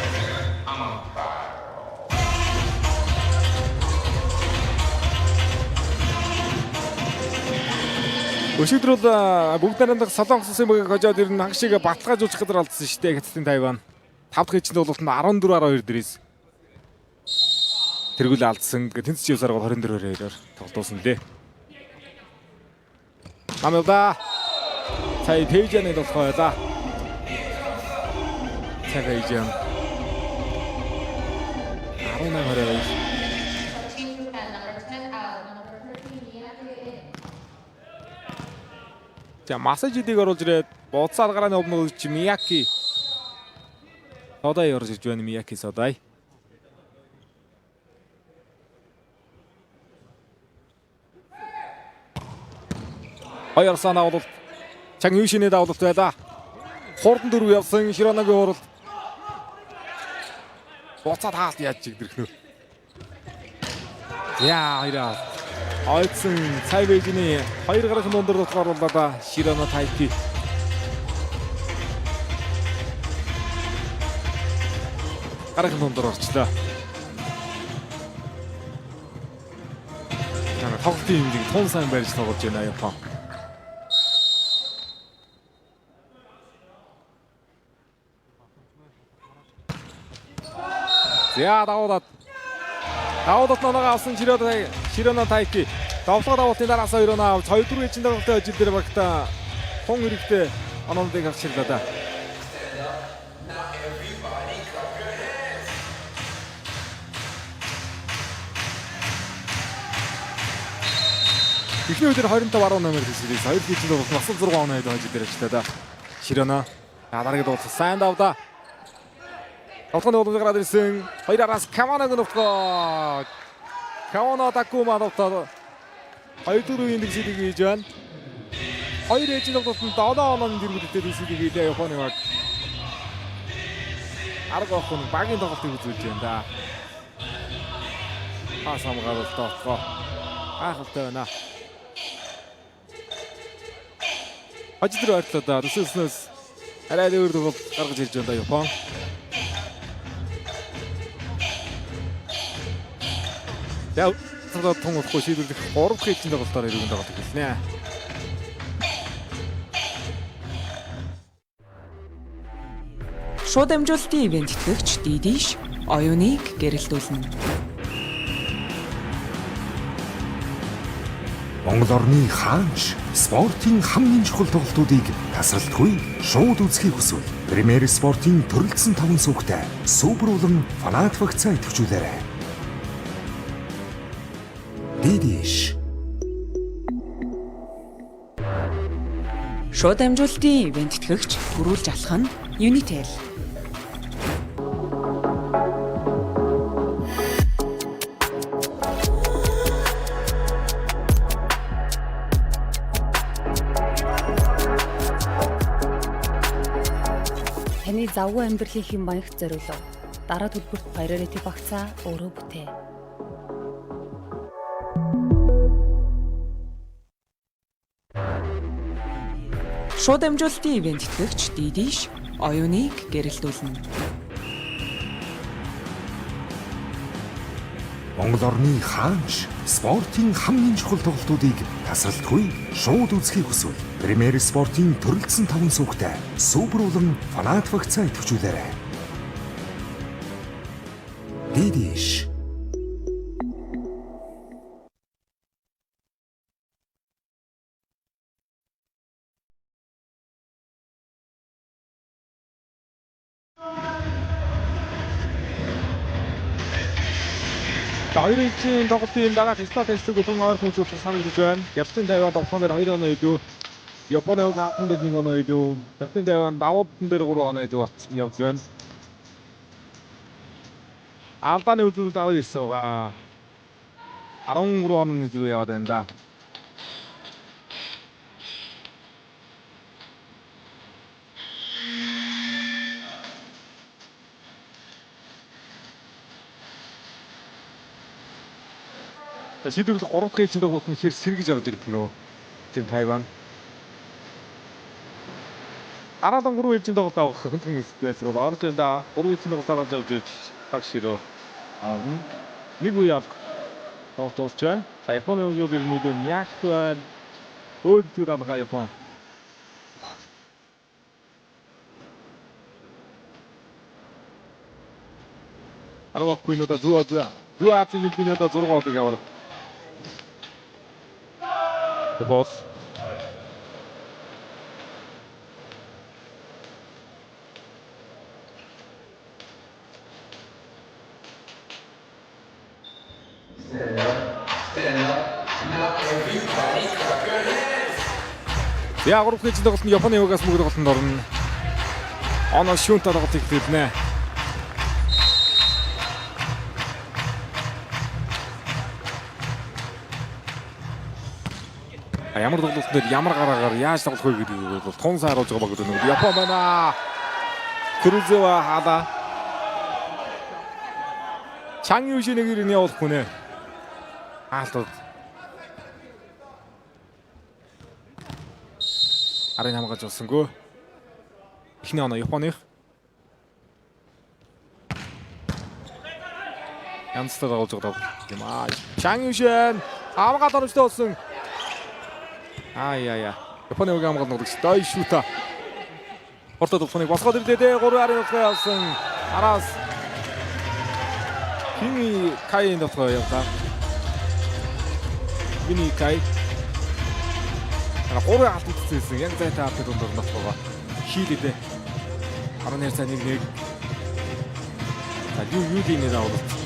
өшигдөр бол бүгд нарийнх Солонгос улсын мөгийг хожоод ирнэ хагшиг баталгаажуулах гэдэг алдсан шүү дээ Хятадын Тайван. 5 дахь хэчинд бол 14-12 дээрээс тэргүүл алдсан. Тэнцэж явсаар бол 24-2-оор тоглосон лээ. Намелда цай Пэжэний тоглоо байлаа. Цай Пэжэн 18-22. За масажидыг оруулж ирээд бууцаар гарааны өмнө өгч Мияки. Содай орж иж байна Мияки Содай. Хоёр санаа бол Чан Юшины давлалт байлаа. Хурдан дөрөв явсан Широногийн уралд. Буцаад хаалт яаж чигдэрх нөө. Яа хоёроо. Ойцсон Цайвэжний 2 гаруй дундор дотгооруулаад Широно Тайки. Гарах дундор орчлоо. Тоглолтын имлэг тун сайн барьж тоглож байна Япон. За даваад нагаа авсан Широно Тайки. Давлага давуултын дараасаа 2 оноо авч 2-4 эжин давалтай ажил дээр багта тун хэрэгтэй оноодыг авчирлаа да. Эхний үеэр 25-10 номер төсөлөөс 2 эжин давалт нас 6 оноо ажил дээр ажиллаа да. Широно дараагийн дуулсан сайн давда. Отгоны удаа гараад ирсэн 2 араас Каманагийн нутгаа. Камана Такума нутгаа 2-4 индексийг хийж байна. 2 эжин давталтанд 7 онооны дэргэлтэй төсөлийг хийлээ Японы баг. Арга охин багийн тоглолтыг үзүүлж байна да. Хаас хамгаалалт тоцгоо. Хаалтай байна. Ажил руу ортлоо да. Төсөөснөөс арай өөр тоглолт гаргаж ирж байна да Япон. Яг цаадаа тунгахгүй шийдвэрлэх 3 дахь эзэн тоглолтоор иргэн тоглолт хэлнэ. Шууд амжуулалтын ивент итгэгч Дидиш оюуныг гэрэлтүүлнэ. Монгол орны хаанч спортын хамгийн чухал тоглолтуудыг тасралтгүй шууд үзхийг хүсвэл Премьер спортын төрөлцсөн 5 сүхтэй супер улан фанат вакцаа идэвхжүүлээрэй. Дидиш. Шууд амжуулалтын ивент итгэгч төрүүлж алах нь Unitel. Таны завгүй амьдралын хэм маягт зориулав. Дараа төлбөрт priority багцаа өөрөө бүтээ. Шууд амжуулалтын ивент итгэгч Дидиш оюуныг гэрэлтүүлнэ. Монгол орны хаанч спортын хамгийн чухал тоглолтуудыг тасралтгүй шууд үзхийг хүсвэл Премьер спортын төрөлцсөн 5 сүхтэй супер улан фанат вакцаа идэвхжүүлээрэй. Дидиш. Хоёр эжийн тоглолтын дараа теста тестиг гүн ойр хүнсүүл санагдаж байна. Японы тавиад тоглохоор 2 оноо идүү. Японы хаалтан дээр 1 оноо идүү. Японы тавиад даваатан дээр 3 оноо идүү явж байна. Албаны үзүүл даваа ирсэн ба 13 оноо идүү яваад байна да. Шийдвэрлэх 3 дахь эзэн тоглолт нь хэр сэргэж авч ирэх нөө. Тийм Тайван. Арадан 3 эзэн тоглолт авах хөнтөн байсан. Орж энэ 3 эзэн тоглолт авч явж таг ширөө. Нэг үе авах. Тоглолт байна. Японы үеийн мөдөд яг өөр байгаа Япон. Аргагүй нөтө зүү апсын нөтө 6 оног яваад. The boss. Яг гурав нэгэн тоглолт нь Японы югаас мөнгө тоглолтод орно. Оноо шүүнт тоглолт ихлэвнэ. Ямар тоглолт дээр ямар гараагаар яаж тоглох вэ гэдгийг бол тун сааруулж байгаа баг гэдэг нь Япон байна. Крузева хаалаа. Чан Юшиныг ирнэ явуулах хүнэ. Хаалтууд. Арын хамгаалж болсонгүй. Эхний оноо Японых. Янзтай тоглож байгаа юм аа. Чан Юшин хамгаалт оромжтой болсон. Яа. Японы уг хамгаалт ногдогч дай шуута. Орто тоглохыг босгоод ирлээ. 3-арын ногдгоо явсан. Араас Хими Кай ногдгоо явсан. Вини Кай. Гурван алтан цэцсэн. Яг зайтай алтан дундор ногдгоо. Хийлээ. 12 цаа 1-1. За юу дийнэ даавал.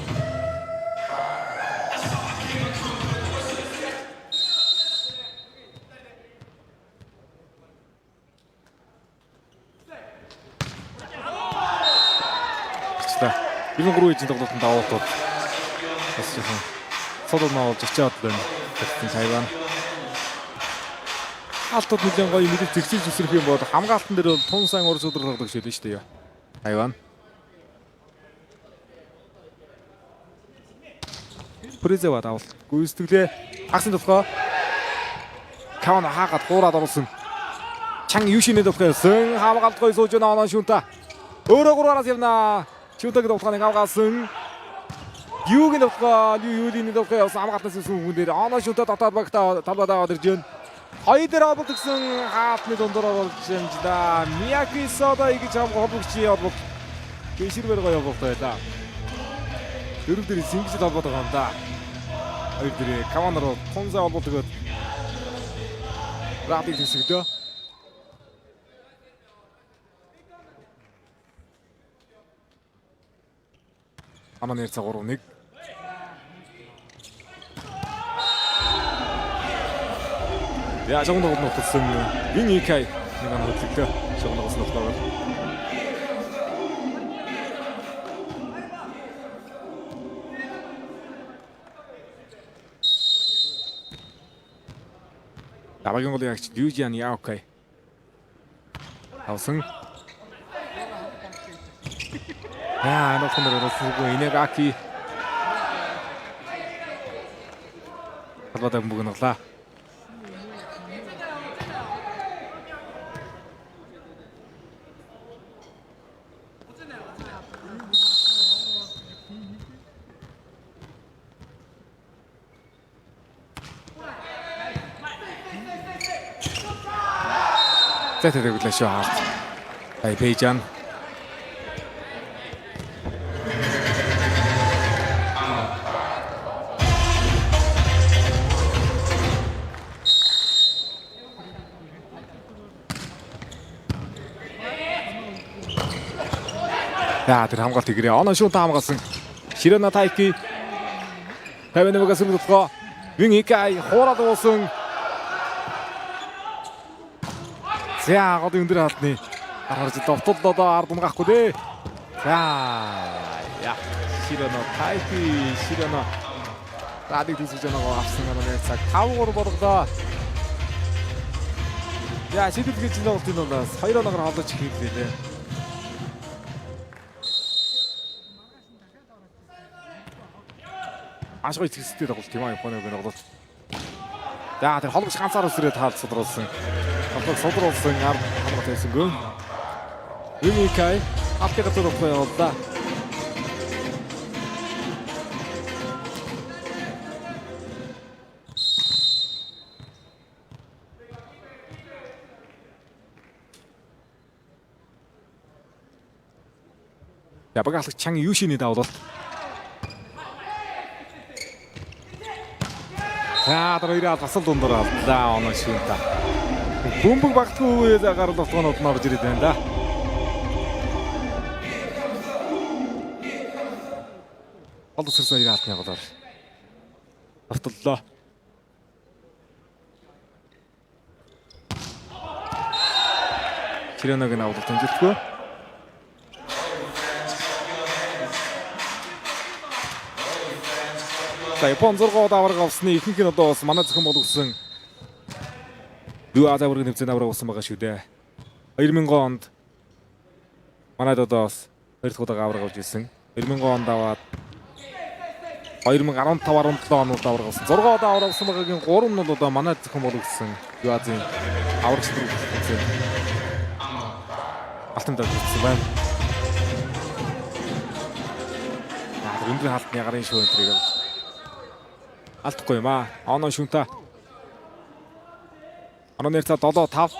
Ирэн 3 ижийн тоглолтод даваатууд бас жоохон цолоо наавал зочиод байна. Тэгсэн Тайван. Хаалтууд нэгэн гоё мэдээ зэгцэж үсрэх юм бол хамгаалтан дээр бол тун сайн урс өдөр тоглох шийдэн шүү дээ. Тайван. Призева давал гүйцэтгэлээ хагсан толгой. Каван хаагаад хуураад оруулсан. Чан Юшины толгойсон хамгаалт гоё сууж байна оноо шүнта. Өөрөө 3-аас явна. Шүнтэг тоглохыг авгаасан. Юугийн тоглоо, юулийн тоглоо явсан хамгаалтнаас сүн хүн дээр оноо шүнтэ дотоод багтаа талбайдаа орж ирж байна. Хоёр дээр авалт гэсэн хаалтны дундор орж амжлаа. Мияки Сода гэж хамгаалгчи явбал гişэр гоё явбал байлаа. Дөрөв дээр сингл толгойд байгаа юм да. Хоёр дээр Каванароо тунзаа олбол тэгээд Рапид хэсэгдөө. Анаа нэр цаг 3-1. Яа жогног нутсан Вини Кай нэг анаа хөдлөлөө жогногоос нутлаа. Даваагийн гол ягч Южиан Яокай. Авсан. Яа, нөхөндөрөөс Инегаки. Талбайд бүгнэлаа. Зэтэйг үлээшөө хаалт. Пейжан. Яа, тэр хамгаалт игрээ. Оноо шүүнтэй хамгаалсан. Ширена Тайки. Тавинагаас үлдэхгүй. Вин Икай хуураад уусан. За, гол өндөр хаалтны. Гаргаж довтлоо ард унгахгүй дээ. За, яа. Ширена Тайки, Ширена. Радиг тийсэж байгаа авсан манай цаг 5-3 болголоо. Яа, шийдэл гэж нэг болтын дондаас 2 оноогоор холдож хийлээ. Ашгүй тэгстэй тоглолт тийм аа Японы тоглолт. За тэр холбогч ганцаар өсрөө таалт судруулсан. Холбогч судруулсан ард хамгаалт хийсэнгүй. Юникай аптэйг тоглохгүй явууллаа. Я багаалах Чан Юшины давлал. За тэрээр басал дундор авлаа оноо шүнта. Бөмбөг багтгүй үеэ гарал тоглоонууд нь орж ирээд байна да. Олдсэрсэн яатны голоор. Автоллоо. Чирэнэг нь авалт хэмжигдэхгүй. За Япон 6 даварга авсны ихэнх нь одоо бас манай зөвхөн болгосон Юу Азийн аваргын тэмцээнд аврагуулсан байгаа шүү дээ. 2000 онд манайд одоо бас 2 дахь удаа аврагуулж ирсэн. 2000 онд аваад 2015 17 онууд аврагуулсан. 6 удаа аврагуулсан байгаагийн 3 нь бол одоо манайд зөвхөн болгогдсон. Юу Азийн аврагч тэмцээнд алтан медаль авсан байна. Өндөр хаалтны гарын шоу энтрийг алдахгүй юм аа. Оно шүнтэ. Оно нэрцээ 7-5.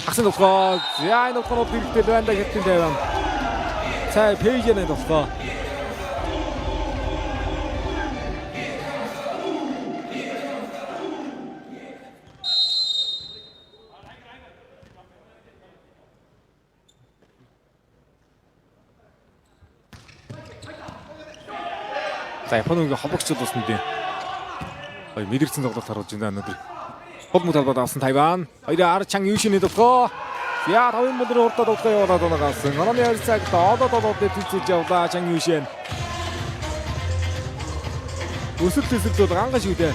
Ахсан болохоо. Яа энэ болохоо хэрэгтэй байна да гэдэгт тавиан. Цай пэйжэнэ болохоо. За Японы холбогчд болсон дээ. Мэдэрсэн тоглолт харуулж байна өнөөдөр. Гол мөн талбайд авсан Тайван. Хоёрын Чан Юшины тоглоо. Яа 5 мөдөр уртад тоглоо явуулаад байгаа. Ононы харьцааг одоо тэлцэж явлаа Чан Юшин. Өсөлт бол ганга шүү дээ.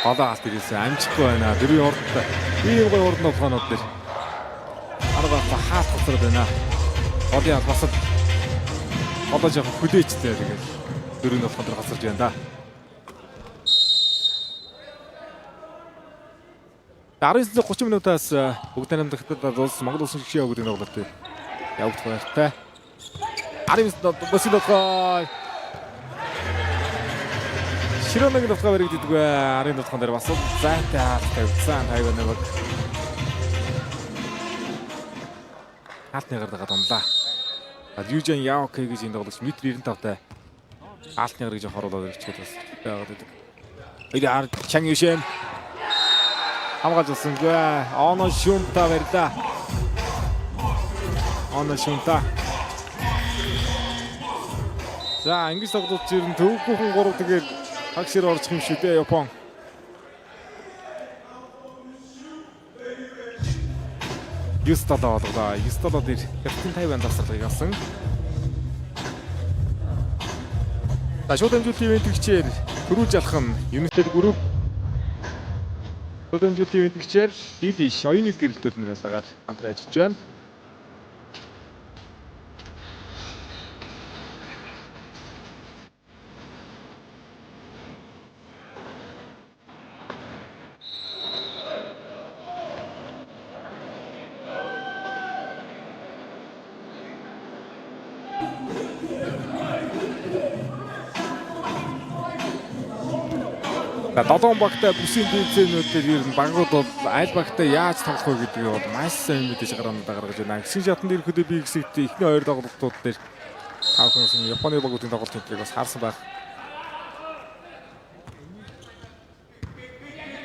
Голоо алт ирсэн амжихгүй байна. Дөрвийн урдтай. Ийм гой урд нохонод дээр. Арга хаалт гоцроод байна. Голын бас голоо жоох хүлээчтэй тэгээд дөрвийн нохон дээр гоцорж байна да. 19:30 минутаас бүгд намдахтад улс Монгол улсын шигшээ өгдөг тоглолт явагдах баяртай. 19 босилохоо Широмыг нутгаа баригддаг бай. Арын нутгаан дээр бас зайтай тавьсан Тайван нэг хаалтны гардаг донлаа. Южан Яоке гэж энэ тоглогч метр 95-тай хаалтны гарыг жоох оруулаад ирчихээд бас байгаад байдаг. Хоёрын Чан Юшин хамгаалсан гээ. Оно шүнта барьлаа. Оно шүнта. За ингэж тоглож ирэн төвхөн 3 тэгээд Акшир орчих юм шүү дээ Япон. Юсталаа болголоо. Юсталаа дээр капитан Тайван тасралыг авсан. За шууд хэмжүүлэлтийн ивэнтгчээр төрүүлж алах нь United Group. Шууд хэмжүүлэлтийн ивэнтгчээр Дилиш оюуны гэрэлтүүд нэрээс агаад хамтран ажиллаж байна. Долоон багтай бүсийн тэмцээнүүдээр ер нь багууд бол аль багтай яаж тоглох вэ гэдгийг бол маш сайн мэдээж гаргаж байна. Гисэн шатанд ирэхдээ би гисэгт эхний 2 тоглолтууд дээр тавхан Японы багуудын тоглолтыг бас харсан байх.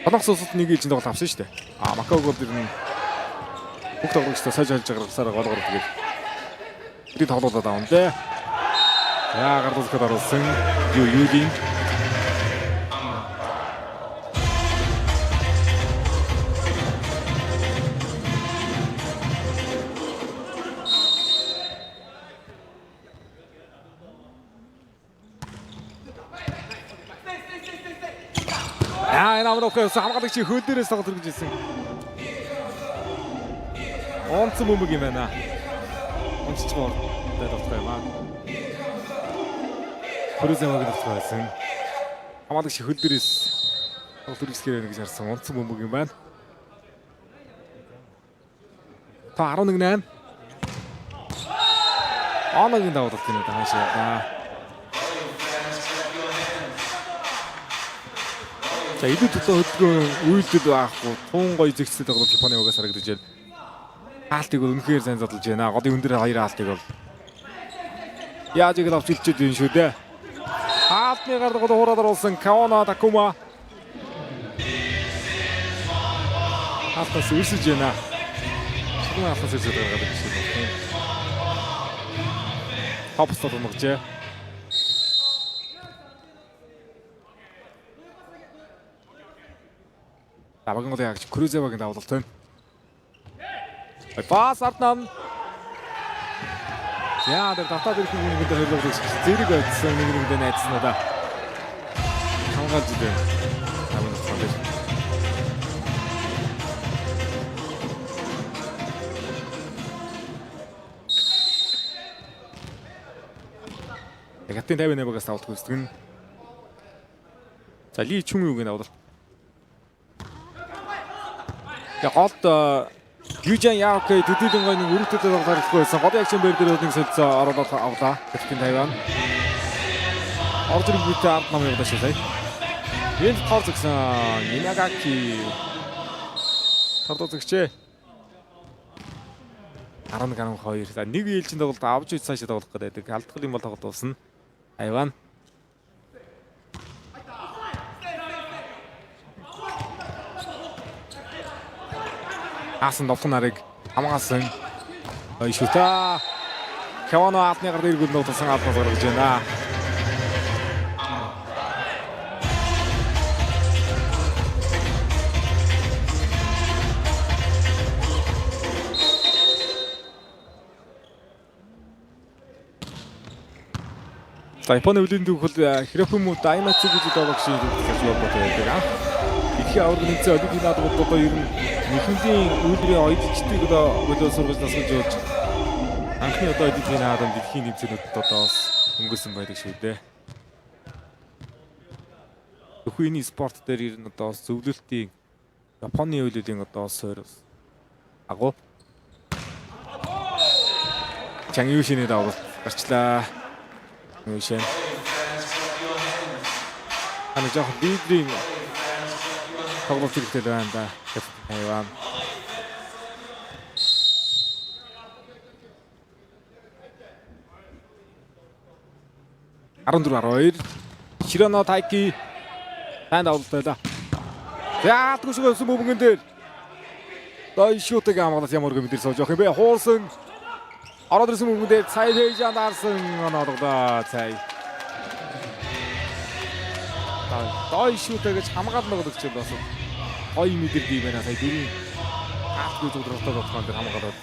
Одоос улсад нэг ижин тоглолт авсан шүү дээ. Макаог бол ер нь бүх тоглогчдоо сойж халж гаргасаар голгоор тэгээд бидний тоглолтод авсан дээ. Яа гардуулахад оруулсан Юдин. Амрахаас хамгаалагчийн хөл дээрээс тоглож ирж ирсэн. Онцгой мөмөг юм байна. Онцгой дөрөвтэй юм аа. Хөрөзэмэг дөрөвтэйсэн. Хамгаалагчийн хөл дээрээс тоглож ирэх гэж харсан. Онцгой мөмөг юм байна. Та 11-8. Оногийн давуулт юм даа хаашаа. За илүү төлөө хөдөлгөөн үйлдэл байхгүй тун гоё зэгцтэй тоглож Японы угаас харагдаж байна. Хаалтыг бол үнэхээр сайн зодолж байна. Голын өндөр 2 хаалтыг бол яаж игэл авч илчээд байна шүү дээ. Хаалтны гардаг гол хуураад оруулсан Кавана Такума. Хаалтаас үрсэж байна. Шигмээ хаалтаас үрсэж байгаа гэдэг шиг байна. Топстод унгажээ. Багийн голын агч Крузевагийн давуулалт байна. Пас артнам. Яа, тэр татаад ирэх нэгэн дээр хөлөг зэрэг байсан нэгэн найдсан удаа. Хамгаалж дээ. Хамгаалж байна. Ягатын 58-аас давалт хүсдэг нь. За Ли Чүн юуг нь давалт. Яг голд Южан Яокей төдийлэн гой нэг өрөвдөд тоглохгүй байсан. Голын агшин бэр дээр нэг солилцоо ороод авлаа. Ягатын 58. Орж ирэх үедээ ард нам явуулж шээ. Энд тоор згсэн Инагаки. Тор згчээ. 11-12. За нэг ээлжинд тоглолт авч ич цаашаа тоглох гэдэг. Алдах юм бол тоглолт дуусна. Айван. Асан довхон нарыг хамгаалсан. Шүта. Кавано атны гар дээр гүн нутсан албан гаргаж байна. Японы өвлийн дүүхэл Хирофуму Даймацу гэж байгаа шиг гэж боддог. Их организаци олимпиад одоо ер нь нэхлийн үйлрийн оюутчдыг одоо болоо сургууль насгаж явуулж анхны одоо олимпиад дэлхийн нэмцэнүүдэд одоо бас өнгөрсөн байдаг шүү дээ. Өхөний спорт дээр ер нь одоо зөвлөлтийн Японы үйлрийн одоо суурь агуу Чанг Юшины давалт гарчлаа. Юшин. Аны жоо лидерийн тоглолт хэрэгтэй байна да. Айван. Арандур Широно Тайки танд авлаа. За түгшгөөсөн мөнгөн дээр. Дай шүтэг амгалаас ямар гэмдэр сууж явах юм бэ? Хуурсан. Ороод ирсэн мөнгөн дээр цай хийж анаарсан оноодоо цай. Дай шүтэг гэж хамгаална гэж байна. Ой мэдэрдэг байна. Сая дөрөв хаалтгүй зүгдрэлтэй болохон дээр хамгаалаад.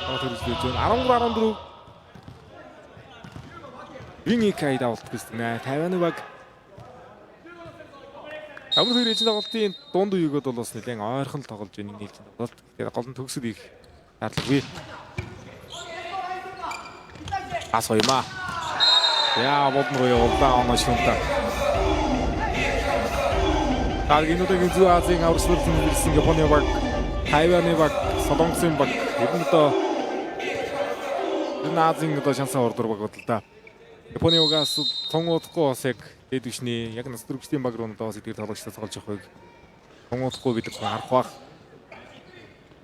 Ороод ирсэн 13-14. Виникай давалт гэсэн нэ 50 баг. Амрын ээлжийн тоглолтын дунд үеигод бол бас нэлээд ойрхон л тоглож байна ээлжийн тоглолт. Тэгээд гол нь төгсөд их шаардлагагүй. Ас хоёрмаа. Яа бодно явуулаа оноо шүнтэ. Таргийн удаагийн Зүү Азийн аварчлалт нэрсэн Японы баг, Тайваны баг, Солонгосын баг ерөнхийдөө энэ Азийн одоо шансаа ордор баг бодлоо да. Японы угаас тонгуудахгүй бас яг дэд бишний яг нас дөрөвчдийн баг руу бас эдгээр тоглогчдод тоглож явахыг тонгуудахгүй гэдэг нь харах бах.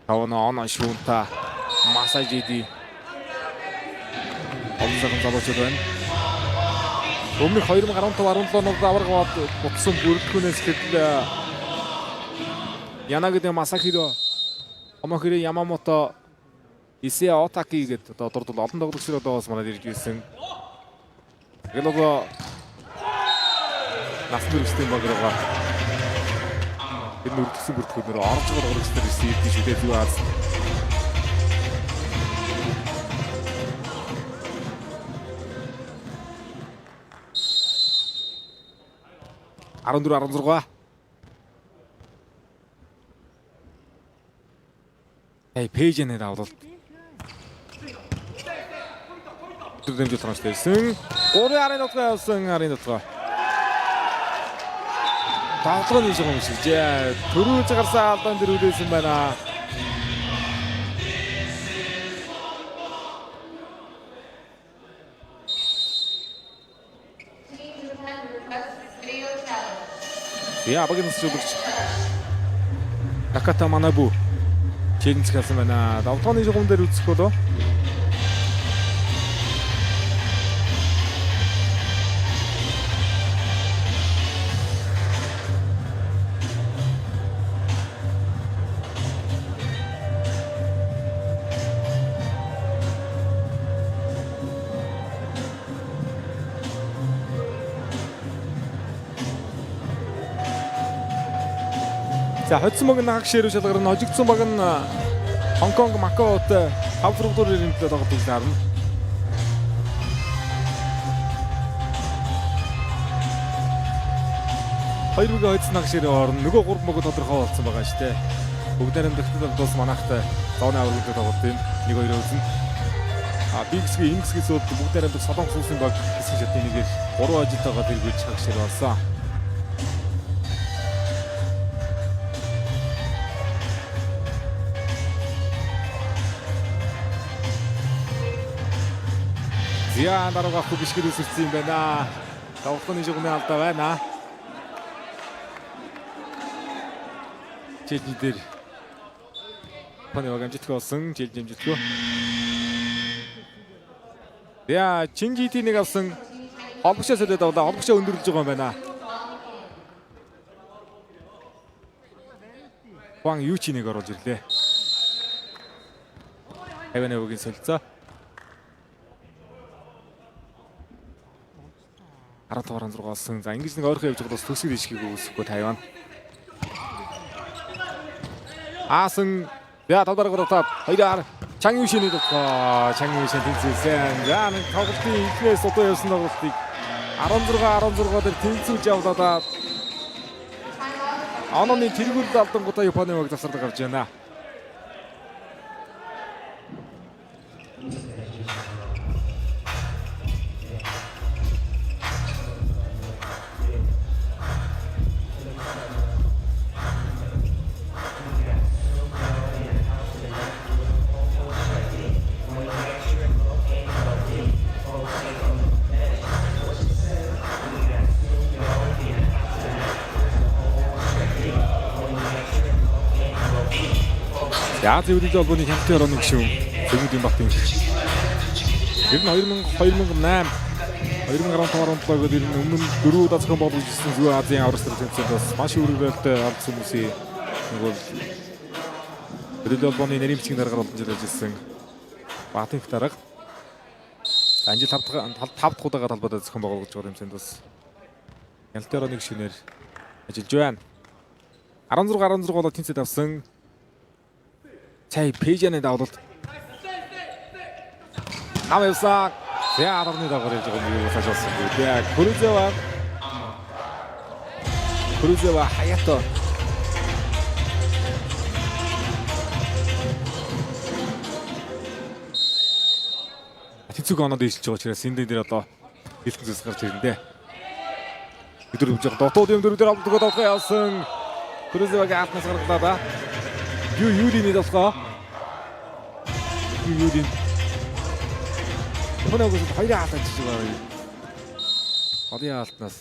Тавна оноо шүнтэ массажиди онцгой залуучууд байна. Өмнөх 2015-17 онд аварга бутсан бүрэлдэхүүнээс эхэл Янагиде Масахиро, Омохиро Ямамото, Исеа Отаки гэдэг одоо дурдвал олон тоглогчид одоо бас манад ирж ирсэн. Тэгээд одоо насны үстэй баграа энэ үргэлжлэн бүрдгүүнээр орж байгаа тоглогчдод ирсэн юм шүү дээ Зүү Аз. 14-16. Пэйжэнэ давлал. Дэмжил транслation. 3-арын дотор явсан арын дотор. Тавтганы шиг юм шиг. Төрүүлж гарсан алдаан дээр үлээсэн байна. Я багийн зөвлөгч Наката Манабу чигэнцгэлсэн байна. Давтганы жигүүн дээр үзэх болоо. За хоцсон баг нагшээр шалгар нь хожигдсон баг нь Хонконг Макаот 5-4 дуурайны төлөө тоглож байна. Хоёр бүгэ хоцсон нагшээр орно. Нөгөө 3 мөг тодорхой болсон байгаа шүү дээ. Бүгд найрамдагтад бас манайхтай зооны авралт тоглож байна. 1-2 үзэн. Бигсгийн Ингсгээс бол бүгд найрамдаг Солонгос улсын баг хэсэг шатны нэгээр 3 ажилтайгаа тэргүүлж хагшир болсон. Зя дараагаах бишгэр үсэрсэн юм байна. Тавхны жигмээ алдаа байна. Жилний дээр Панеог амжилтгүй болсон. Жил амжилтгүй. Яа, Чинжити нэг авсан. Олгошоо солиод авлаа. Олгошоо өндөрлөж байгаа юм байна. Хуан Ючи нэг оруулж ирлээ. Хайванеогийн солилцоо. 16 болсон. За ингэж нэг ойрхон явж байгаа бас төсөв дэшгийг үүсэхгүй Тайван. Аасан яа тавдаргаар тав. Хоёраар Чан Юшины дутгаа. Чан Юшин тэнцсэн. За нэг тоглолтын ихнээс одоо явсан тоглолтыг 16 дээр тэнцүүлж явлаа. Онооны тэргүүлд алдангуудаа Японы баг засварлаг гарч байна. Яа зөвлөж олбоны хямдтай орооны гишүүн Сэгмүүдийн Баттын. Ер нь 2008 2017 гээд ер нь өмнө 4 дасган болж ирсэн Зүүн Азийн аврал тэмцээнд бас маш өргөдөлтэй олдсон хүмүүсийн нэг бол зөвлөж олбоны нарийн бичгийн дараагаар олж ирсэн Баттын дарга. Анжил 5 дахь удаага талбайд зохион байгуулж байгаа тэмцээнд бас хямдтай орооны гишүүнээр ажиллаж байна. 16 болоо тэнцээд авсан. Цай пэйжэний давлалт. Намайсаа яарны дагаар яж байгаа юм уу сажсан. Яг Крузева Хаято. Тэцэг оноод ижлж байгаа учраас энэ дээр одоо бэлтгэн зүйлс гарч ирэндээ. Өдөр хэмжээ дотоод юм дөрөв дээр авдаг явсан. Крузевагийн алтнаас гаргалаа. Юудины дасгаа. Юудин. Хоногос хоёрын хаалт ажиллаж байгаа. Холын хаалтнаас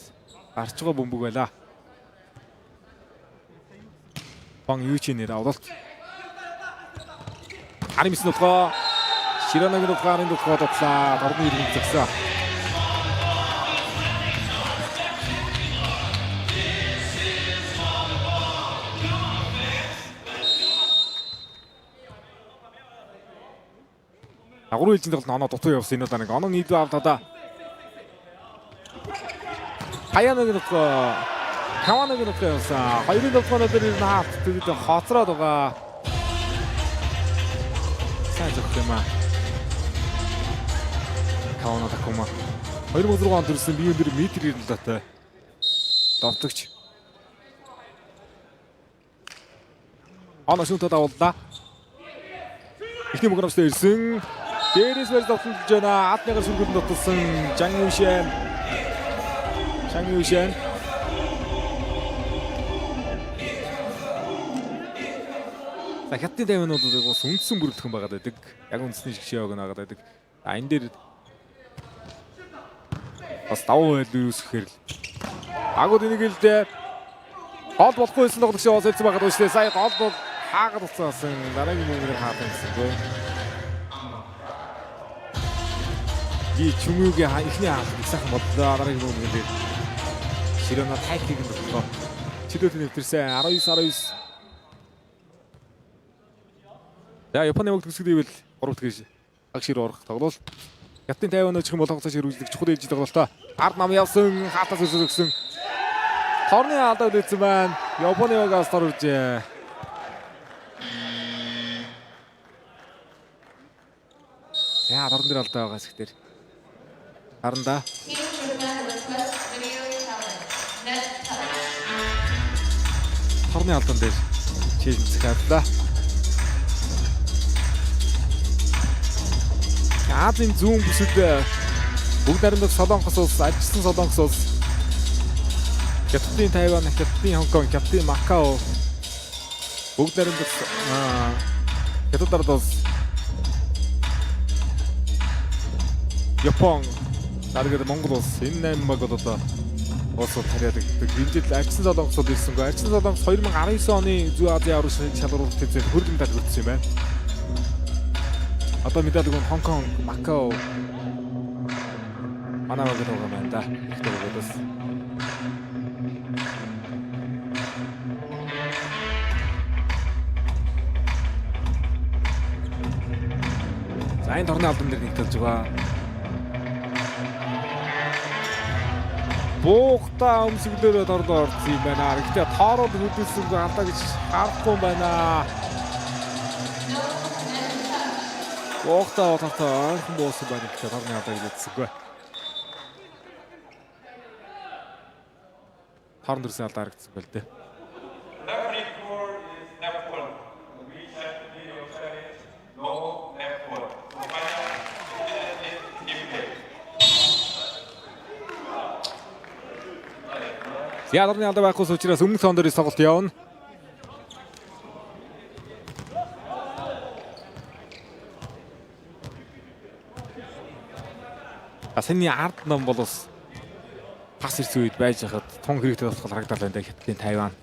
гарч байгаа бөмбөг байлаа. Пан Ючинээр авалт. Аримс нутгаа. Ширанагийн нутгааны нутгаа дотлаа. Дорны иргэн зэгсэн. Агруу хэлжинд бол оноо дутуу явсан энэ удаа нэг оноо нийлүү авлаа. Хаянагийн нутгаа Каванагийн нутгаа явсан. Хоёрын нутгаанууд дээр хаалт тэгээд хоцроод байгаа. Сайн зөвх юм аа. Кавана такума 2006 онд төрсэн биеийн дээр метр ирэлттэй довтогч. Оноо шүнтэ давууллаа. Ихний мөнгөмстэй ирсэн. Дээрээс барь довтлож байна. Адныгаар сүргэн дотолсон Чан Юшин. За хятадын тайвануудыг бас үндсэн бүрэлдэхүүн байгаад байдаг. Яг үндэсний жигшээ яг наагаад байдаг. Энэ дээр бас давуу байл үүсгэхээр л агууд энийг л дээ гол болохгүй байсан тоглогч яваас хэлсэн байгаад байна шүү дээ. Сая гол бол хаагаад уцаасан. Дараагийн мөнгөөр хаасан гэсэн. Ди чүмүүгийн ихний хаалт ихсах бодлоо дараагийн мөнгөөр Широна тайкийг нь бодлоо. Чидөөд нэвтэрсэн 19-19. За Японы мөнгө төсгөдийвэл 3 тэгэж агшир орох тоглол. Хятадын тайван өчгөн болгоцооч хэрэгжүүлэх чухал ээж тоглолтоо. Ард нам явсан хаалтаас өсөж өгсөн. Хорны алдаа үлдсэн байна. Японы багаас тарвжээ. Яа, дорн дээр алдаа байгаа хэсгээр. Харандаа. Хорны алдан дээр чиймцэх авлаа. Азийн зүүн бүсэд бүгд наримд Солонгос улс, ажилсан Солонгос улс, Хятадын Тайван, Хятадын Хонконг, Хятадын Макао бүгд наримд Хятад ард улс, Япон, дараагаар Монгол улс энэ 8 баг бол одоо улсууд тариадаг. Гинжил ажилсан Солонгосод ирсэнгүй. Ажилсан Солонгос 2019 оны Зүүн Азийн аврал шалралт тэмцээнд хөрөнгө медаль хүртсэн юм байна. Одоо медаль гон Хонконг, Макао манай баг байгаа юм да. Ихтэй байгаас. За энэ торны албан дээр нэгтэлж байгаа. Буухта өмсгөлөөрөө торлоо орсон юм байна. Гэхдээ тоорол хөдөлсөнгүй алдаа гэж харахгүй байна. Буухта отоо ойрхон буусан байна. Гэхдээ торны алдаа гэж хэлсэнгүй. Торн дөрсөн алдаа харагдсан байл дээ. Ядарны алдаа байхгүй учраас өмнөх сон дээр тоглолт явна. Асны ард ном бол бас пас ирсэн үед байж хахад тун хэрэгтэй болох харагдал байна да Хятадын Тайван.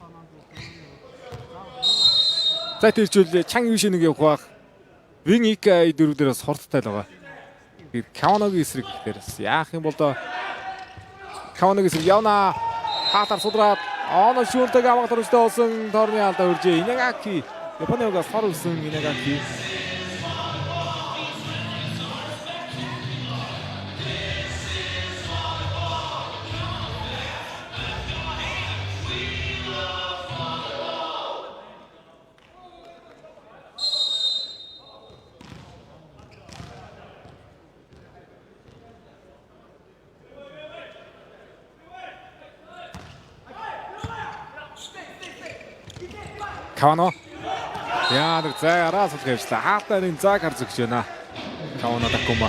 За тэрчүүл Чан Юшиныг явах баг. Вин Ика дөрвдөрөөс хорттой л байгаа. Каваногийн эсрэг гэхээрс яах юм бол доо Каваногийн эсрэг явна. Хатар судраад оно шүрдэг авах төрөстэй болсон торны алдаа үржээ. Инегаки Японы угаас хор үлсэн Инегаки. Кавано. Яа, нэг зай араас л гэвчлээ. Хаалтарын зайг харж өгч байна. Кавано Такума.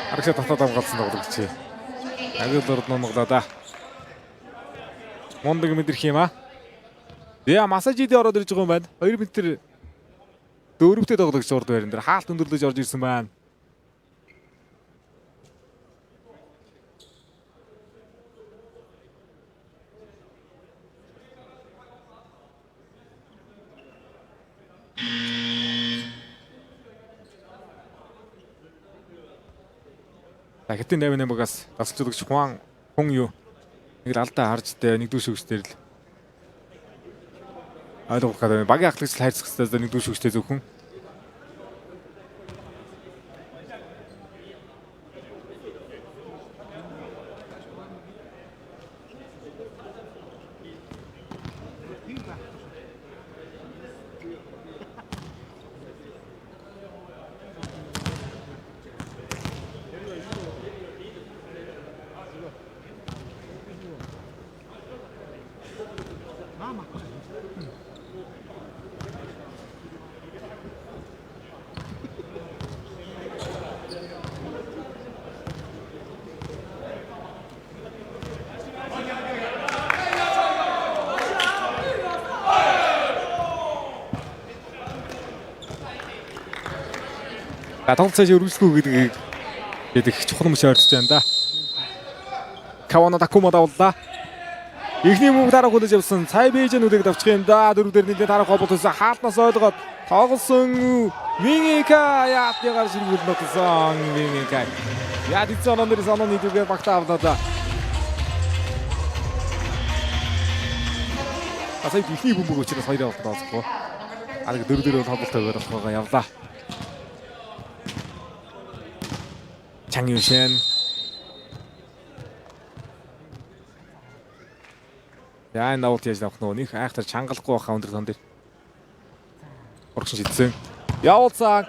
Аргашаа татаад амгалсан тоглогч. Агил дурд номглоо да. Мундаг мэдэрх юм аа. Яа, массажид ороод ирж байгаа юм байна. 2 метр дөрөвтэй тоглогч урд байран дээр хаалт өндөрлөж орж ирсэн байна. Хятадын 88 багаас дасгалжуулагч Хуан Хүн юу нэг л алдаа харж дээ нэг дүүш өгчтэй л ойлгох гэдэг багийн ахлагч хайрцах хэвээр нэг дүүш өгчтэй зөвхөн тоглолцоо өргөсгөө гэдэг чухал юм шиг ойртож байна да. Кавано Такума давлаа. Эхний мөнгө дараа хүлээж авсан цай бэжэнүүдийг давчих юм да. Дөрвдөр нэлээд тарах холбогдсон хаалтнаас ойлгоод тоглосон Виника яатгаар ширгүүл нотсон Виника. Яа дицэн оноор санааны дүгээр багтаа авлаа да. Асай ихний бөмбөг учраас хоёр авалт тооцохгүй. Арга дөрвдөр холболтой байгаа явлаа. Чан Юшин Яа энэ давуулт яаж авах нөө нэг айхтар чангалахгүй баха өндөр тон дээр. Урагшин шидсэн. Явуулсан.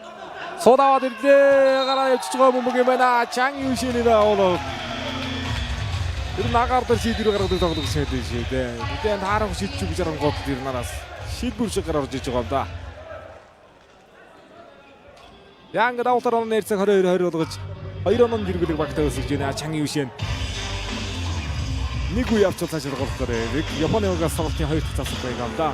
Содаваад ирлээ. Гараа явж байгаа юм юм байна. Чан Юшин давуулт. Тэр нагаар дээр шийдвэр гаргадаг тоглох гэсэн юм шиг дээ. Тэгэн таарах шийдчих гэж харангууд тэр нараас шийдвэр шиг гарч иж байгаа юм да. Янга давуултаар он нэрцэг 22-20 болгож 2 оноо гэргэлэг багтаа өсөж байна. Чан Юшин. Нэг үе авч цааш гаргах гэдэг. Японы угаас тоглолтын 2 дахь засаг байгаа юм да.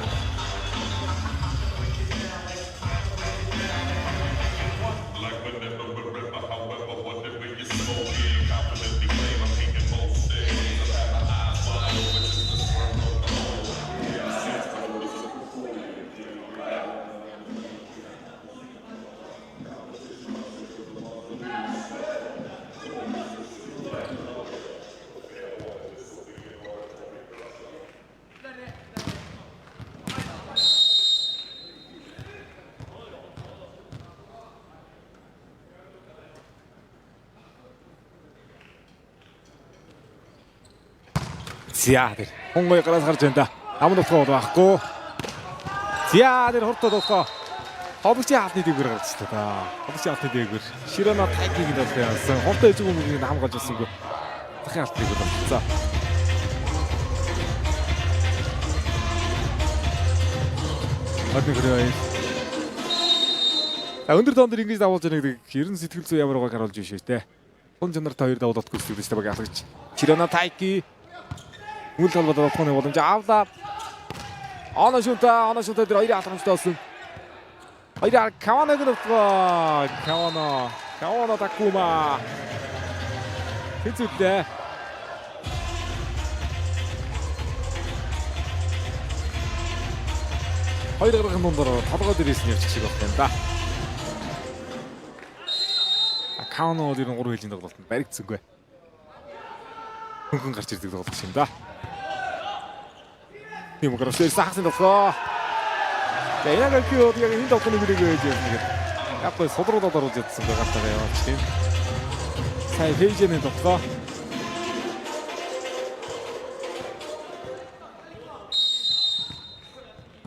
Зяа тэр хонгой гараас гарч байна да. Амн утгаа байхгүй. Зяа тэр хурдтай дуусаа. Ховчи хаалтны дээгүүр гарч та да. Ховчи хаалтны дээгүүр. Широна тайкийг нь болсон. Хурдтай ижиг өмнөгийг нь хамгаалж ирсэнгүй. Дахин хаалтны дээгүүр болсон. Одногрой. Өндөр тоон дээр ингэж давуулж яана гэдэг ер нь сэтгэл зүй ямар байгааг харуулж байна шүү дээ. Тун чанартай хоёр давуулт гүйцэтгэж байгаа ялагч. Широна тайки мөн талбад авахны боломж авлаа. Оно шүтээ дээр хоёрын алхамжтай болсон. Хоёрын Каванаг нутгаа. Кавано Такума. Хэцүүтэй. Хоёр гаргах дундор толгой дээрээс нь явчих шиг байна да. Кавано дээр 3 хэлний тоглолтод баригдсангүй. Хөнгөн гарч ирдэг тоглолт юм да. Тийм гарч ирсэн хагас тоглоо. Тэгээ яг яг энэ тоглооны бүрийг өгөөж явсан. Яг гоо судруудад оруулж ядсан байгаа таа яваач тийм. Сая фейжэний тоглоо.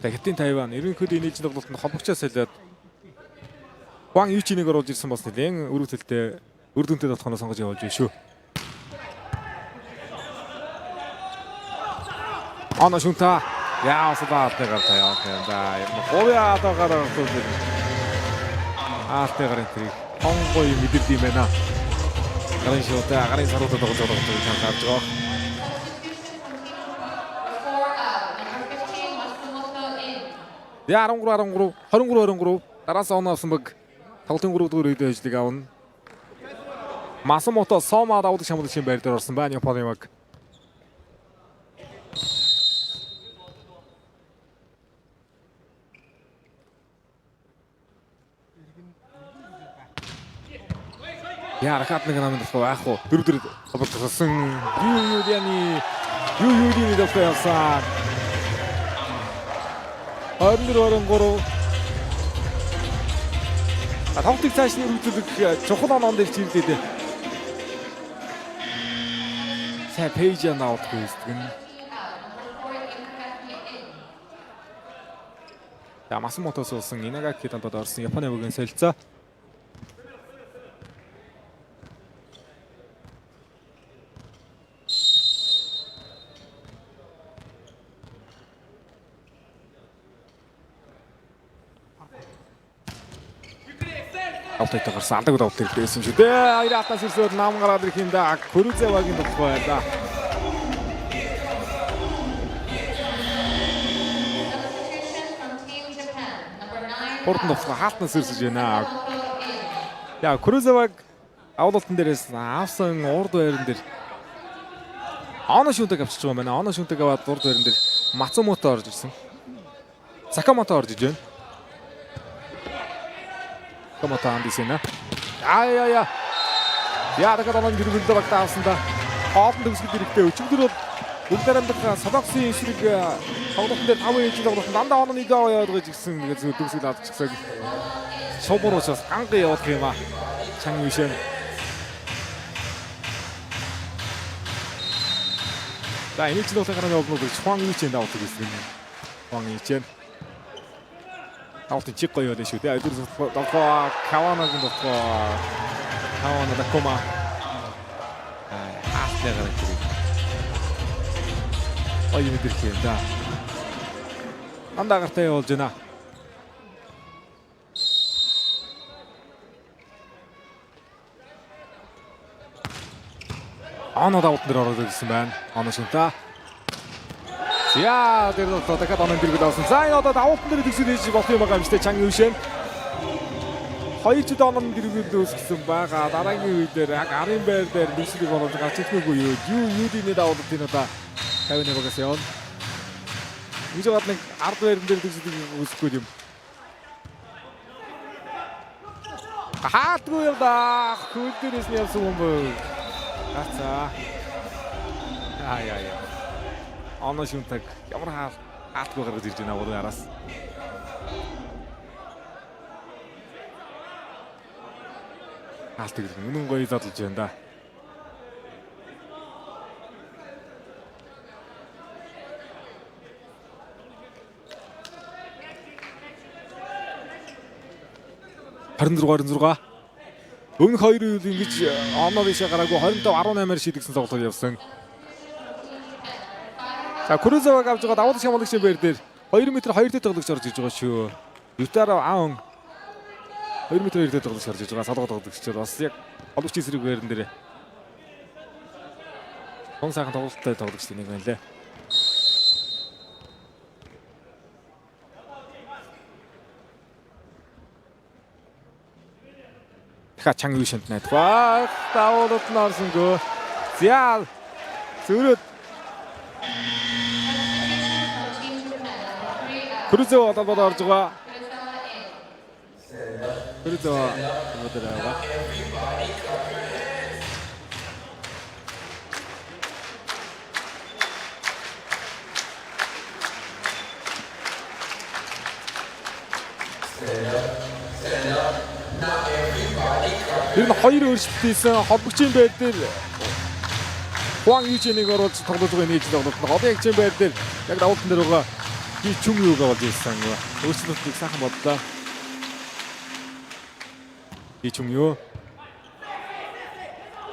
Тэгтийн Тайван ерөнхийдөө энэ жилийн тоглолтод холбогчоос солиод Хуан Ючинийг оруулж ирсэн бас нэлээд өрөвдөлтөй үр дүнтэй тоглохоос сонгож явуулж байна шүү. Оно шунта яасаатайгаар явах юм да. Ховяатайгаар авах. Аалтайгаар энэ хонгой мэдэрд юм байна. Гарын шуутай гарын саруудад тоглож байгаа харж байгаа. Я 13 дараас оноо авсан баг тоглолтын 3 дугаар үед ажлыг авна. Масамото Сома давуулт шамлагчийн байр дээр орсон байна Японы баг. Я рахат нэг намын тохоо яах вэ? Дөрөв тоглосон. Юуны дэвхэ явсан. 24-23. Тоглолтыг цааш нь үргэлжлүүлэх чухал оноонд дээр чиглэлээ. Сая пейж аут хийстгэн. За Масамотос болсон Инагаки тантад орсон Японы бүгийн солилцоо. Автойтой гарсан алдаг давуулт ирсэн шүү дээ. Хоёр атаас ирсээр нам гараад ирэх юм да. Курузевагийн тоглоо байла. Портон тоглоо хаалтнаас ирсэж байна. Яа, Курузеваг авуултан дээрээс авсан урд байран дээр Оно шүнтэг авчиж байгаа юм байна. Оно шүнтэг аваад урд байран дээр Мацумото орж ирсэн. Сакамото орж иж байна. Камата андисена. Яа. Яа дахиад оноо гэргэлдээ багтаа авсан да. Хоолн төгсгөл хэрэгтэй өчигдөр бол бүгдээр амдах Солонгосын эсрэг тоглолтын дээр 5 ээлжийн тоглолтод дандаа оноо нэг аваа яваад гэж гисэн тэгээд төгсгөл алдчихсан. Шобороос ганга явах юм а. Чан Юшин. За энэ ч нөхөд гараад явуулдаг Хуан Ичэн давуулдаг гэсэн. Хуан Ичэн. Давуулт чиг гоё байлаа шүү дээ. Өдөр доохоо Каванагийн доохоо Кавана Дакома. Ааслаа гараад ирээ. Ой мэдэрх юм да. Андагаартай явуулж байна. Ано давуулт нэр ороод ирсэн байна. Ано шунта. За тэр одоо дахиад оноо дэргэд авсан. За энэ одоо давуулт нэр төгсөж хийж болох юм байгаа юм шүү дээ. Чанг Юшэн. 2 оноо дэргэд үүсгэсэн байгаа. Дараагийн үе дээр яг арын байр дээр нийслэг болоод гарч ирнэгүй юу? Юудины давуулт энэ одоо 50-ны багаас явна. Үгүй жаад нэг ард байран дээр төгсөж үүсэхгүй юм. Хаалтгүй юм да. Хөл дээрээс нь явсан юм бөө. Ацаа. Яа. Ано шунтаг ямар хаалтгүй гараад ирж байна гурван араас. Хаалт гэх юм. Үнэн гоё задлж байна да. (26) Өмнөх хоёр үйл ингэж оноо бишээ гараагүй 25-18-аар шийдэгсэн тоглолт явсан. За Крузоваг авж байгаа давуу тал хамгаалагчийн байр дээр 2 м 2 дэд тоглогч орж иж байгаа шүү. Ютаро Аун 2 м 2 дэд тоглогч орж иж байгаа. Салгад тоглогчдод бас яг оловч эсрэг байран дээр. Хон сайхан тоглолттой тоглогчдын нэг байна лээ. Чанг Юшэнт найдвар давуулт норсонгүй. Зял зүрөд Крузо одоо орж байгаа. Крузо одоо байгаа. Тэр нь хоёр өөрчлөлтийсэн холбогчийн байр дээр Хуан Ичэнийг оруулж тоглож байгаа нэг тоглолт. Одоо яг чинь байр дээр яг давуултан дээр байгаа би чүм юуг болж ирсэн. Өөрчлөлтийг сайхан бодлоо. Би чүм юу?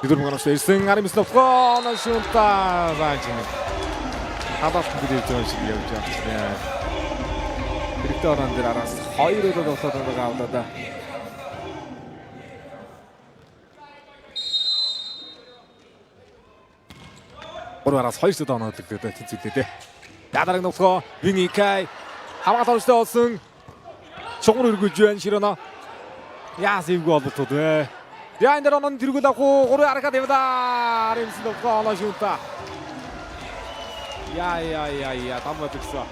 Тэдүр мгоноос ирсэн Аримс Ловко нашунта зааж байна. Хадаас бүгд явж шиг явж байна. Хэрэгтэй орон дээр араас хоёр удаа тоглоод байгаа авлаа да. Орвараас 2 удаа оноод лээ тэнцвэрлээ. Дараагийн нөхөө Виникай хамгаалалттай болсон. Чугуур өргөж байна Широно. Яас ивгүй болботод вэ. Яа энэ оноо тэргүүл авах уу? 3 харахад явда. Аримс нөхөө оноо шүнта. Яа тамгад өгсөн.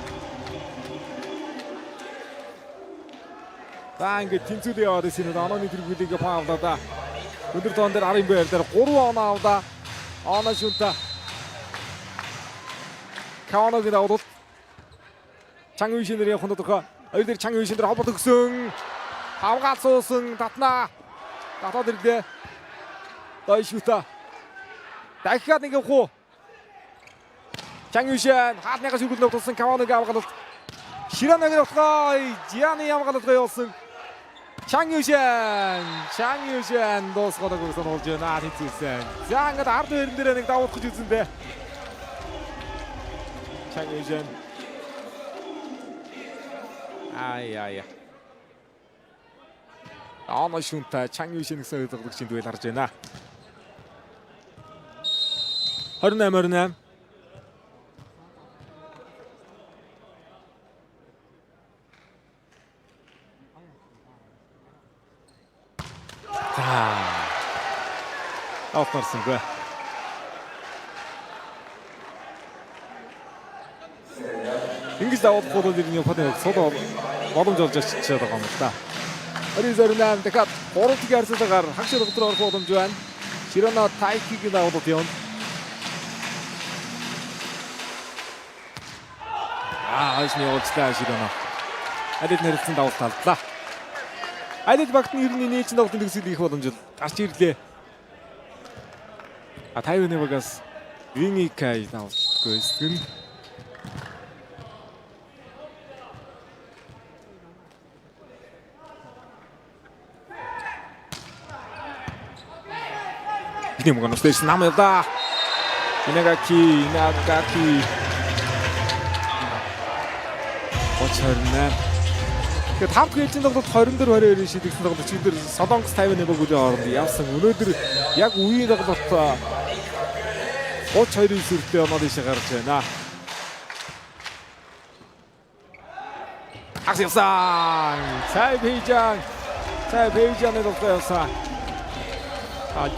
За ингээд тэнцвэрлээ яваад ирсэн онооны тэргүүлийг паавлаа да. Өндөр тоон дээр арын байр дээр 3 оноо авда. Оноо шүнта. Каванагийн давуулт Чанг Юшэнээр явах нөтөхөө хоёр дээр Чанг Юшэн дээр холбот өгсөн авгаалцуулсан татна татаад ирлээ дайшута дахиад нэг явах уу Чанг Юшэн хаадныгаас үргэлж тулсан Каванагийн авгаалт Шираногийн нөтөхөө Жианы авгаалтгаа явуулсан Чанг Юшэн дуусгаад өгсөн болж байна тэнцвэрсэн. За ингээд ард байран дээр нэг давуулт гэж үзэндээ Чанг Юшэн. Ая. Ано шунта Чанг Юшэн гэсэн тоглогчийн дуэл харж байна. 28-28. Авторсонгүй. Ингэж даваад болоод ирэх юм фото содо боломж олж чадчихад байгаа юм л да. 28 дахиад 3-р харьцаагаар хагшир дотор орох боломж байна. Широно Тайкигийн даваад явна. Хайшны явуулцлаа Широно. Адил нэрэлсэн давалт талдлаа. Адил багт нь 91-ийн давалтын төгсгөл их боломж гарч ирлээ. 50-ны багаас Виникай давалт. мэдгүй эсгэн. Ini bukan stage nama ya. Inagaki. Очорна. Тэгээд 5 дахь ээлжийн тоглолт 24-22 шийдэгдсэн тоглолт чигээр Солонгос 50-ны богино оронд явсан. Өнөөдөр яг үеийн тоглолт 32 сүртэй оноод ишээ гарч байна. Аксисан. Цайбэйжан тоглолт явсан.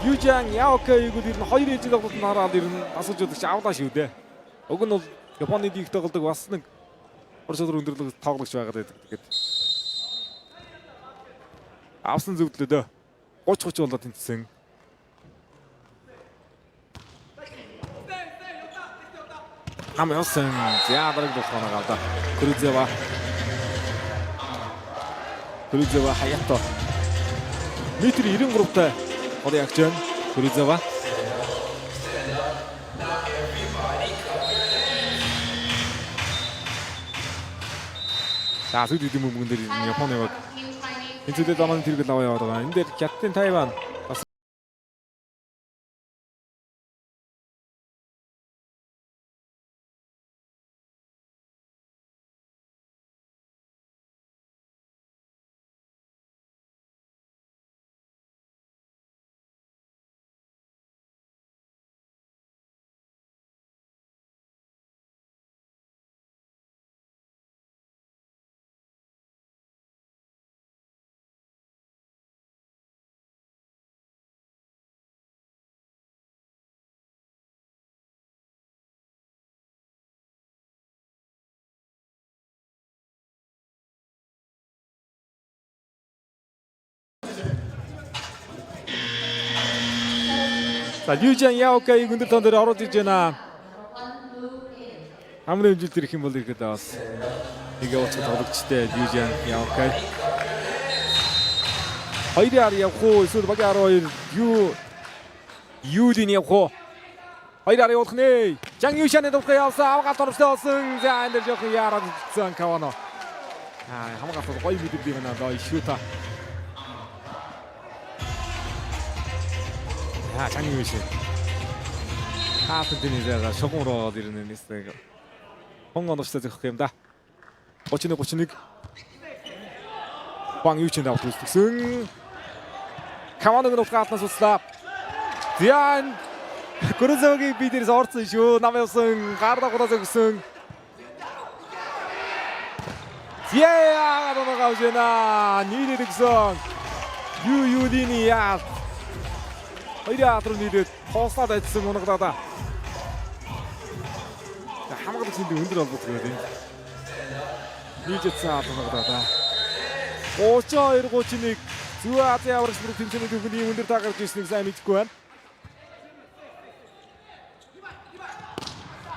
Южан Яокэйгүүд ер нь 2 ээлжийн тоглолтод хараад ер нь асууж удагч авлаа шүү дээ. Уг нь бол Японы дийх тоглолтог бас нэг орчуулгын өндөрлөг тоглогч байгаад байдаг. Тэгээд авсан зөвдлөдөө 30-30 болоод тэнцсэн. Хамяасан зяадаг болохоо гавда. Крузева Хаято. Метр 93-тай одоо ягч байна. Крузева. За сүд идэм мөнгөн дээр Японы баг энэ зүйлд оноо тэргэл аваа яваад байгаа. Энэ дээр Хятадын Тайван бас За Южан Яокэй өндөр тон дээр ороод иж байна. Хамгийн хэмжилт ирэх юм бол ихэд бас нэг явууч тоглогчтой Южан Яокэй. 2-аар явах уу эсвэл багийн 12 Юлин явах уу? 2-аар явах нэ. Жан Юшаны тоглох явсан авгаалт оромжтой болсон. За энэ дээр жоох яарад зэн Кавано. Хамгаалт гоё мэдээ байна доо шүүта. Жан Юшин. Хаалтын нэрээр шогон руу ирнэ нэстэг. Хонгоновч зөх юм да. 31 Ван Ючин давт үзсэн. Каваног нутгаатнаас услаа. Зян Крузегийн бидэрс орсон шүү. Нам явсан гарда гудаа зөгсөн. Зяа адоноо гавжена. Нийлээд гисэн. Юлини яа. Хоёрын нийлээд тоослоод ажилласан унагадаа. Хамгаалалт зүйн өндөр олбот гэдэг. Нийлжсэн унагадаа. 32-31 Зүүн Азийн аврагч бүрэг тэмцээний төвхөний өндөр таа гарч ирснийг сайн мэдэхгүй байна.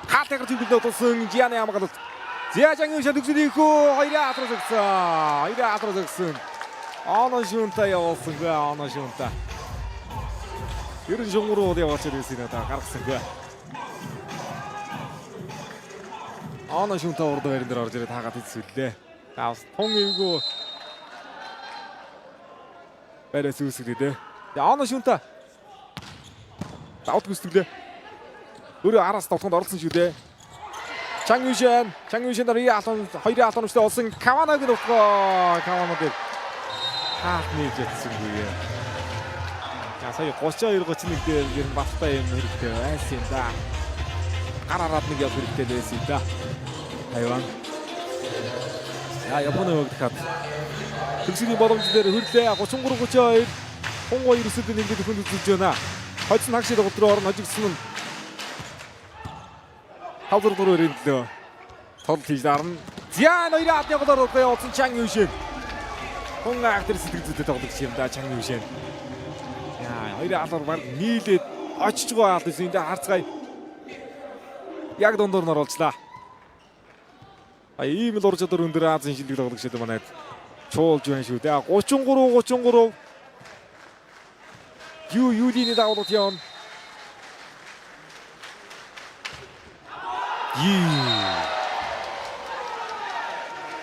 Хатагт төвлөлөө тулсан Жианы хамгаалалт. Жан Юшин төгсөлийнхөө хоёрын атраа зогсон. Оно шүнтэй явуулсангүй оно шүнтэй. Ерөн шунгуруу яваач ирсэн надаа гаргасангүй. Оно шүнтэй урд байран дээр орж ирээд хаагаад хэцүүллээ. Таавс тун эвгүй барайс үүсгэлээ. Оно шүнтэй давт гүсгэлээ. Өөрөө араас тавтанд оролцсон шүү дээ. Чан Юшин дээр хоёрын алтан өчтэй олсон Каваног нөхгөө. Каваног дээр хаахны житсэнгүй. Сая 32-31 дээр ер нь баттай юм хэрэгтэй байсан юм да. Гараараад нэг явах хэрэгтэй байсан да. Тайван. Японы өгдөхад төгсгийн боломж дээр хөрлөө 33-32 32 өсөлтөд ингээд хүнд үзүүлж байна. Хоцсон хагшид голдроо орно хожигдсон нь 5-4-ээр инлээ. Тол хийж дарна. Зян хоёрын адны голоор явуулсан Чан Юшин. Хүн актер сэтгэл зүйтэй тоглогч юм да Чан Юшин. Хоёрын алдар баг нийлээд очиж байгаа аль энэ харцгай. Яг дундуур нь оруулчлаа. Ийм л ур чадвар өндөр Азийн шилдэг тоглогчд манайд чуулж байна шүү дээ. 33 Юлины дагуулт явна.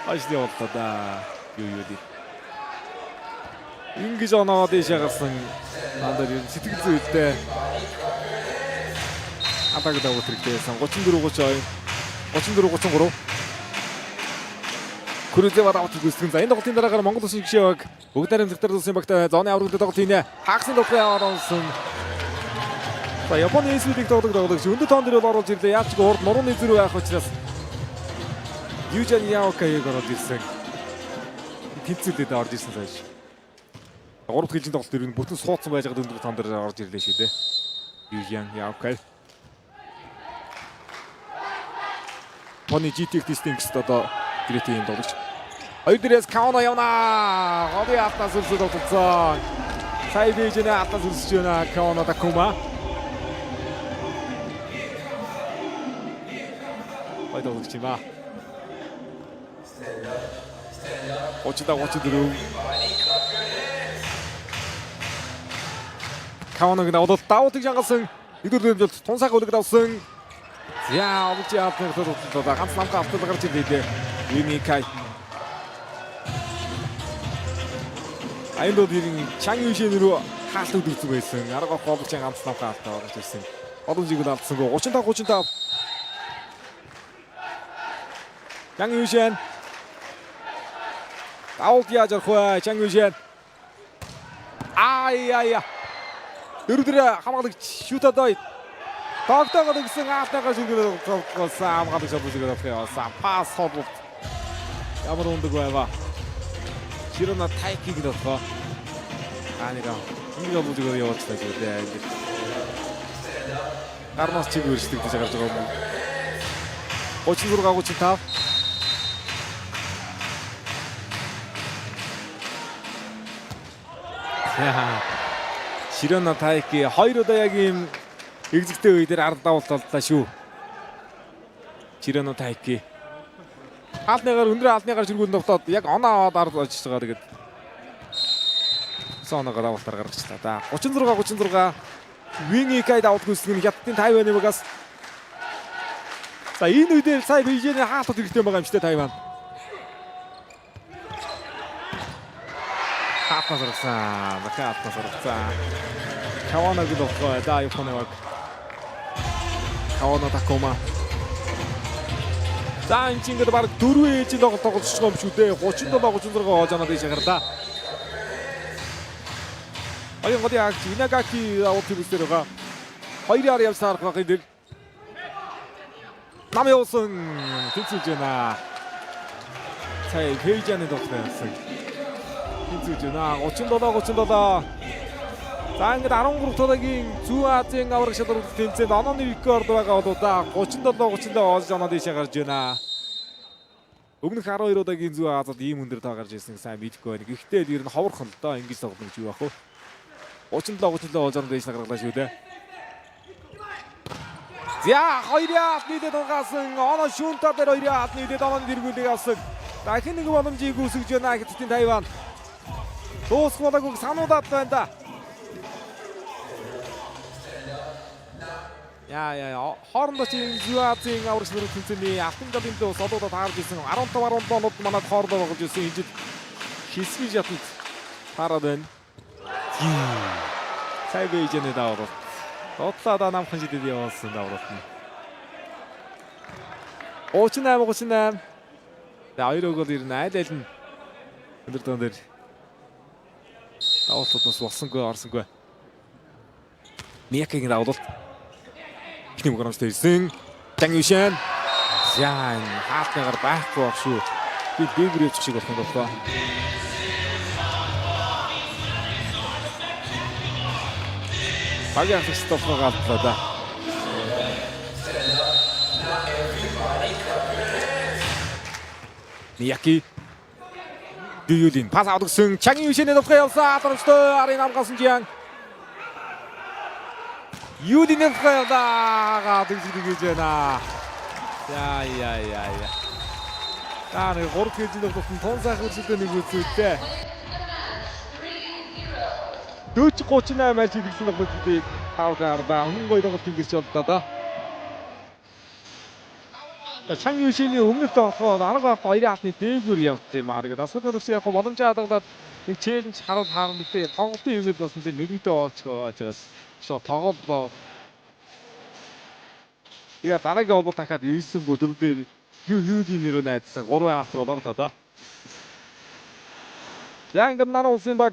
Ажлын боллоо да. Юу ди. Ингэж оноо дэшээ гарсан. Андаа ер нь сэтгэл зүйтэй. Атаг давуу хэрэгтэйсэн 34-32 34-33 Күрэлзээ бадавт гүйцэтгэн за энэ тоглолтын дараагаар Монгол Улсын гишүүг бүгд найрамд зэгтэр улсын багтаа зооны аврагд тоглолт хийнэ. Хагасан тоглолт явуулсан. За Японы эсвэлийг тоглох өндөр тоон дээр бол оруулж ирлээ. Яаж ч урд нурууны зүрх байх учраас Южан Яокаиг орж ирсэн. Тэнцвэрлээд орж ирсэн сайш. 3 дахь жилийн тоглолт дээр бүтэн суудсан байж байгаа өндөр тоон дээр орж ирлээ шүү дээ. Южан Яокай. Тоны GTX Distinct одоо гэрээтэй юм тоглож. Хоёр дээрээс Каона явна. Хоби атас үлсэж тоглоцсон. Сая бижнэ атас үлсэж байна Каона Такума. Ойд тоглож чима. Очдоо. Каоног навдал давтыг жангалсан. Идүүлбэл тунсаг үлэг давсан. За олж яатны төлөвлөлтөд ганц намка автал гарч ирлээ. Юникай. Айндод ирэн Чан Юшин рүү хаалт үзсэн байсан. Арга голч ганц намка автаа орж ирсэн. Олон жиг алдсангүй 35. Чан Юшин. Аут яаж арах вэ? Чан Юшин. Ай. Дөрөвдөр хамгаалагч шүтадой. Тогтоогод гисэн аатайгаа шүлгээр голсон хамгаалагч шалгуулж авсан. Пас хоолбол. Ямар ундаг байва. Широна тайкиг нөтгөө. Анира. Ингээ бүжгээр явуулчихлаа гэдэг. Гарнаас чиг өршдөг гэж гарч байгаа юм. 36-35. Широна тайки хоёр удаа яг ийм экзэгтэй үе дээр ард давалт боллоо шүү. Широна тайки. Хаалтныгаар өндөр хаалтныгаар ширгүүл тогтоод яг оноо аваад ард очиж байгаа тэгээд. Соноогоор давалтаар гаргачлаа да. 36. Виникай давалт гүйцэтгэх нь хятадын Тайваны багаас. За энэ үедээ сая Бээжиний хаалтад хэрэгтэй байгаа юм шүү дээ Тайван. Хатнасарсан. Каона гудохой да Японог. Каона Такума. За энэ чинь баг 4 ээжийн тоглож байгаа юм шүү дээ. 37-36 жана дэше гарлаа. Аян годи яг Инагаки аутибустер байгаа. Хоёроор явсаар байгаа гэдэг. Нам явсан тэнцүүлж байна. Сая Бээжиний тоглосон. Тэнцүүлж байна. 37. За ингээд 13 удаагийн Зүүн Азийн авраг шалралт тэмцээнд онооны рекорд байгаа бол да 37 олж оноо дэше гарч байна. Өмнөх 12 удаагийн Зүүн Азад ийм өндөр тоо гарч ирсэн сайн мэдэхгүй байна. Гэхдээ ер нь ховорхон л доо ингэж тоглоно гэж юу ах вэ? 37 олж оноо дэше гаргалаа шүү дээ. За хоёрын нийтэд угаасан оноо шүүнтаа дээр хоёрын нийтэд онооны дэргүүлийг авсан. Дахин нэг боломжийг үүсгэж байна хятадын Тайван. Дуусгаагүй сануудаад байна да. Яа хоорондоо чинь Зүүн Азийн аврагч нарын тэмцээний алтан галын дөө солоодод таарж ирсэн 15 оноод манад хоорондоо болж ирсэн энэ жил хэсгийн шатанд таарад байна. Сая Бээжиний даваа. Дотлоо намхан шидэд явуулсан даваад нь. 38. За хоёр гол ирнэ айл нь өндөр тоон дээр даваалтуудаас болсонгүй орсонгүй. Миякигийн даваалт. Ихний мгоромжтой ирсэн. Чан Юшин. Яан хаалтныгаар байхгүй шүү. Би бэгэр явчих шиг болох юм болоо. Багийн стопноо галдлаа да. Мияки. Дүйүлин пас авдагсан Чан Юшиний товхоо явсан. Атарчтай арын амгасан Жиан. Юдинэн фэлда гэж байна. Яа. Таны 3 кг дотор тон сайхан үзэлтэй нэг үзүүлээ. 40-38 матч хийсэн тоглолтыг тавгаар да. Хүн гоё тоглолт ингэж боллоо да. Чангийн шиний өмнөд тоглоход арга хоёрын хатны дээгүүр явсан юм аа. Тэгээд асуултаас яг боломжтой хадгалаад нэг челленж харуул хаан мэдээ тоглолтын юмд бас нэгдээ оолцгоо учраас тоглолт яа дараагийн холбоо дахиад 9 өдөрдөр юу нэрөө найдсан 3 хавт болоо. Яг ингээд манай улсын баг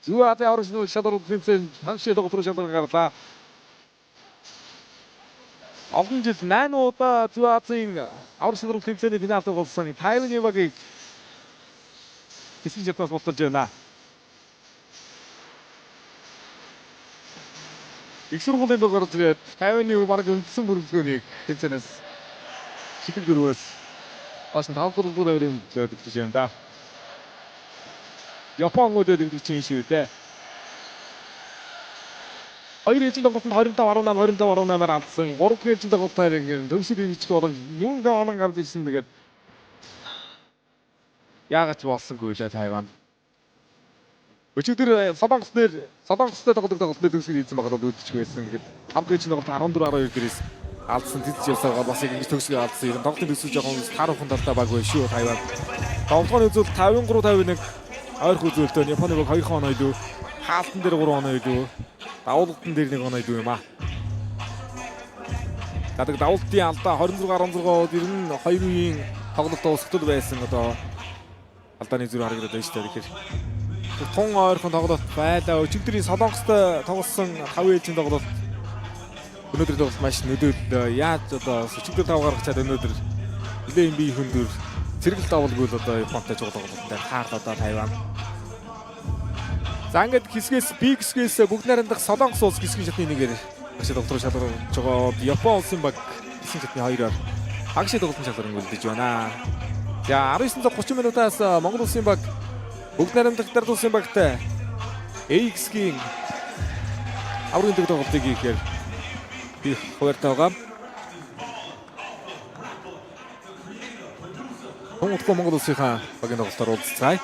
зүү Азийн аврагчны шалралт тэмцээн ханшид доктор шалралт гарлаа. Олон жил 8 удаа зүү Азийн аврагч шалралт тэмцээний финалд болсон Тайваны багийг хэсэг житээс болтолж байна. Их сургуулийн дугаар зэрэг Тайваны баг өндсөн бүрэлдэхүүнийг тэмцээнээс шигэл дөрвөөс бас тавхурдууд авирын зөвлөж байна да. Япон модод ингэж шүү дээ. Хоёр эзэн тоглолтод 25-18 авсан. 3 эзэн тоглолтоор ингэ дөрвшил хийчих болон юм даанан гарч ирсэн тэгээд яагаад ч болсонгүй лээ Тайван. Өчигдөр Солонгостой тоглолтод дөрвшил хийсэн байгаа бол үүдчих байсан. Ингээд 5 эзэн тоглолт 14-12 гэрээс алдсан тэд явсаар бас ингэж төгсгөө алдсан. Ер нь тоглолтын төсөв жоохон таарахын талтай баг байна шүү Тайван. Тоглолтын үзэл 53-51 ойрхон үзүүлэлтөө Японы баг 2 хоноо илүү хаалтан дээр 3 хоноо илүү давуултан дээр 1 хоноо илүү юм аа. Гадаг давуултын алдаа 26-16-д ер нь 2 үеийн тоглолт дуусгал байсан одоо алдааны зүрх харагдаад байна шүү дээ. Тэгэхээр тун ойрхон тоглолт байлаа. Өчигдрийн Солонгостой тоглосон 5 ээлжийн тоглолт өнөөдөр тоглолт маш нөлөөллөө. Яаж одоо өчигдөр 5 гаргачаад өнөөдөр нэлээд юм бие хөндөр зэрэгэл давалгүй л одоо Японтай тоглолттой хаалт одоо Тайван. За ингээд хэсгээс B хэсгээс бүгд найрамдах Солонгос улс хэсгийн шатны нэгээр багш доктор шалгарч байгаа Япон улсын баг хэсгийн шатны 2-оор багш тоглолтын шалгаран үлдэж байна. За 19:30 минутаас Монгол улсын баг бүгд найрамдах Дард улсын багтай AX-гийн аврагын дэг тоглолтыг хийхээр би хуваартай байгаа. Монгол улсынхаа багийн тоглолтоор уулзцгаая.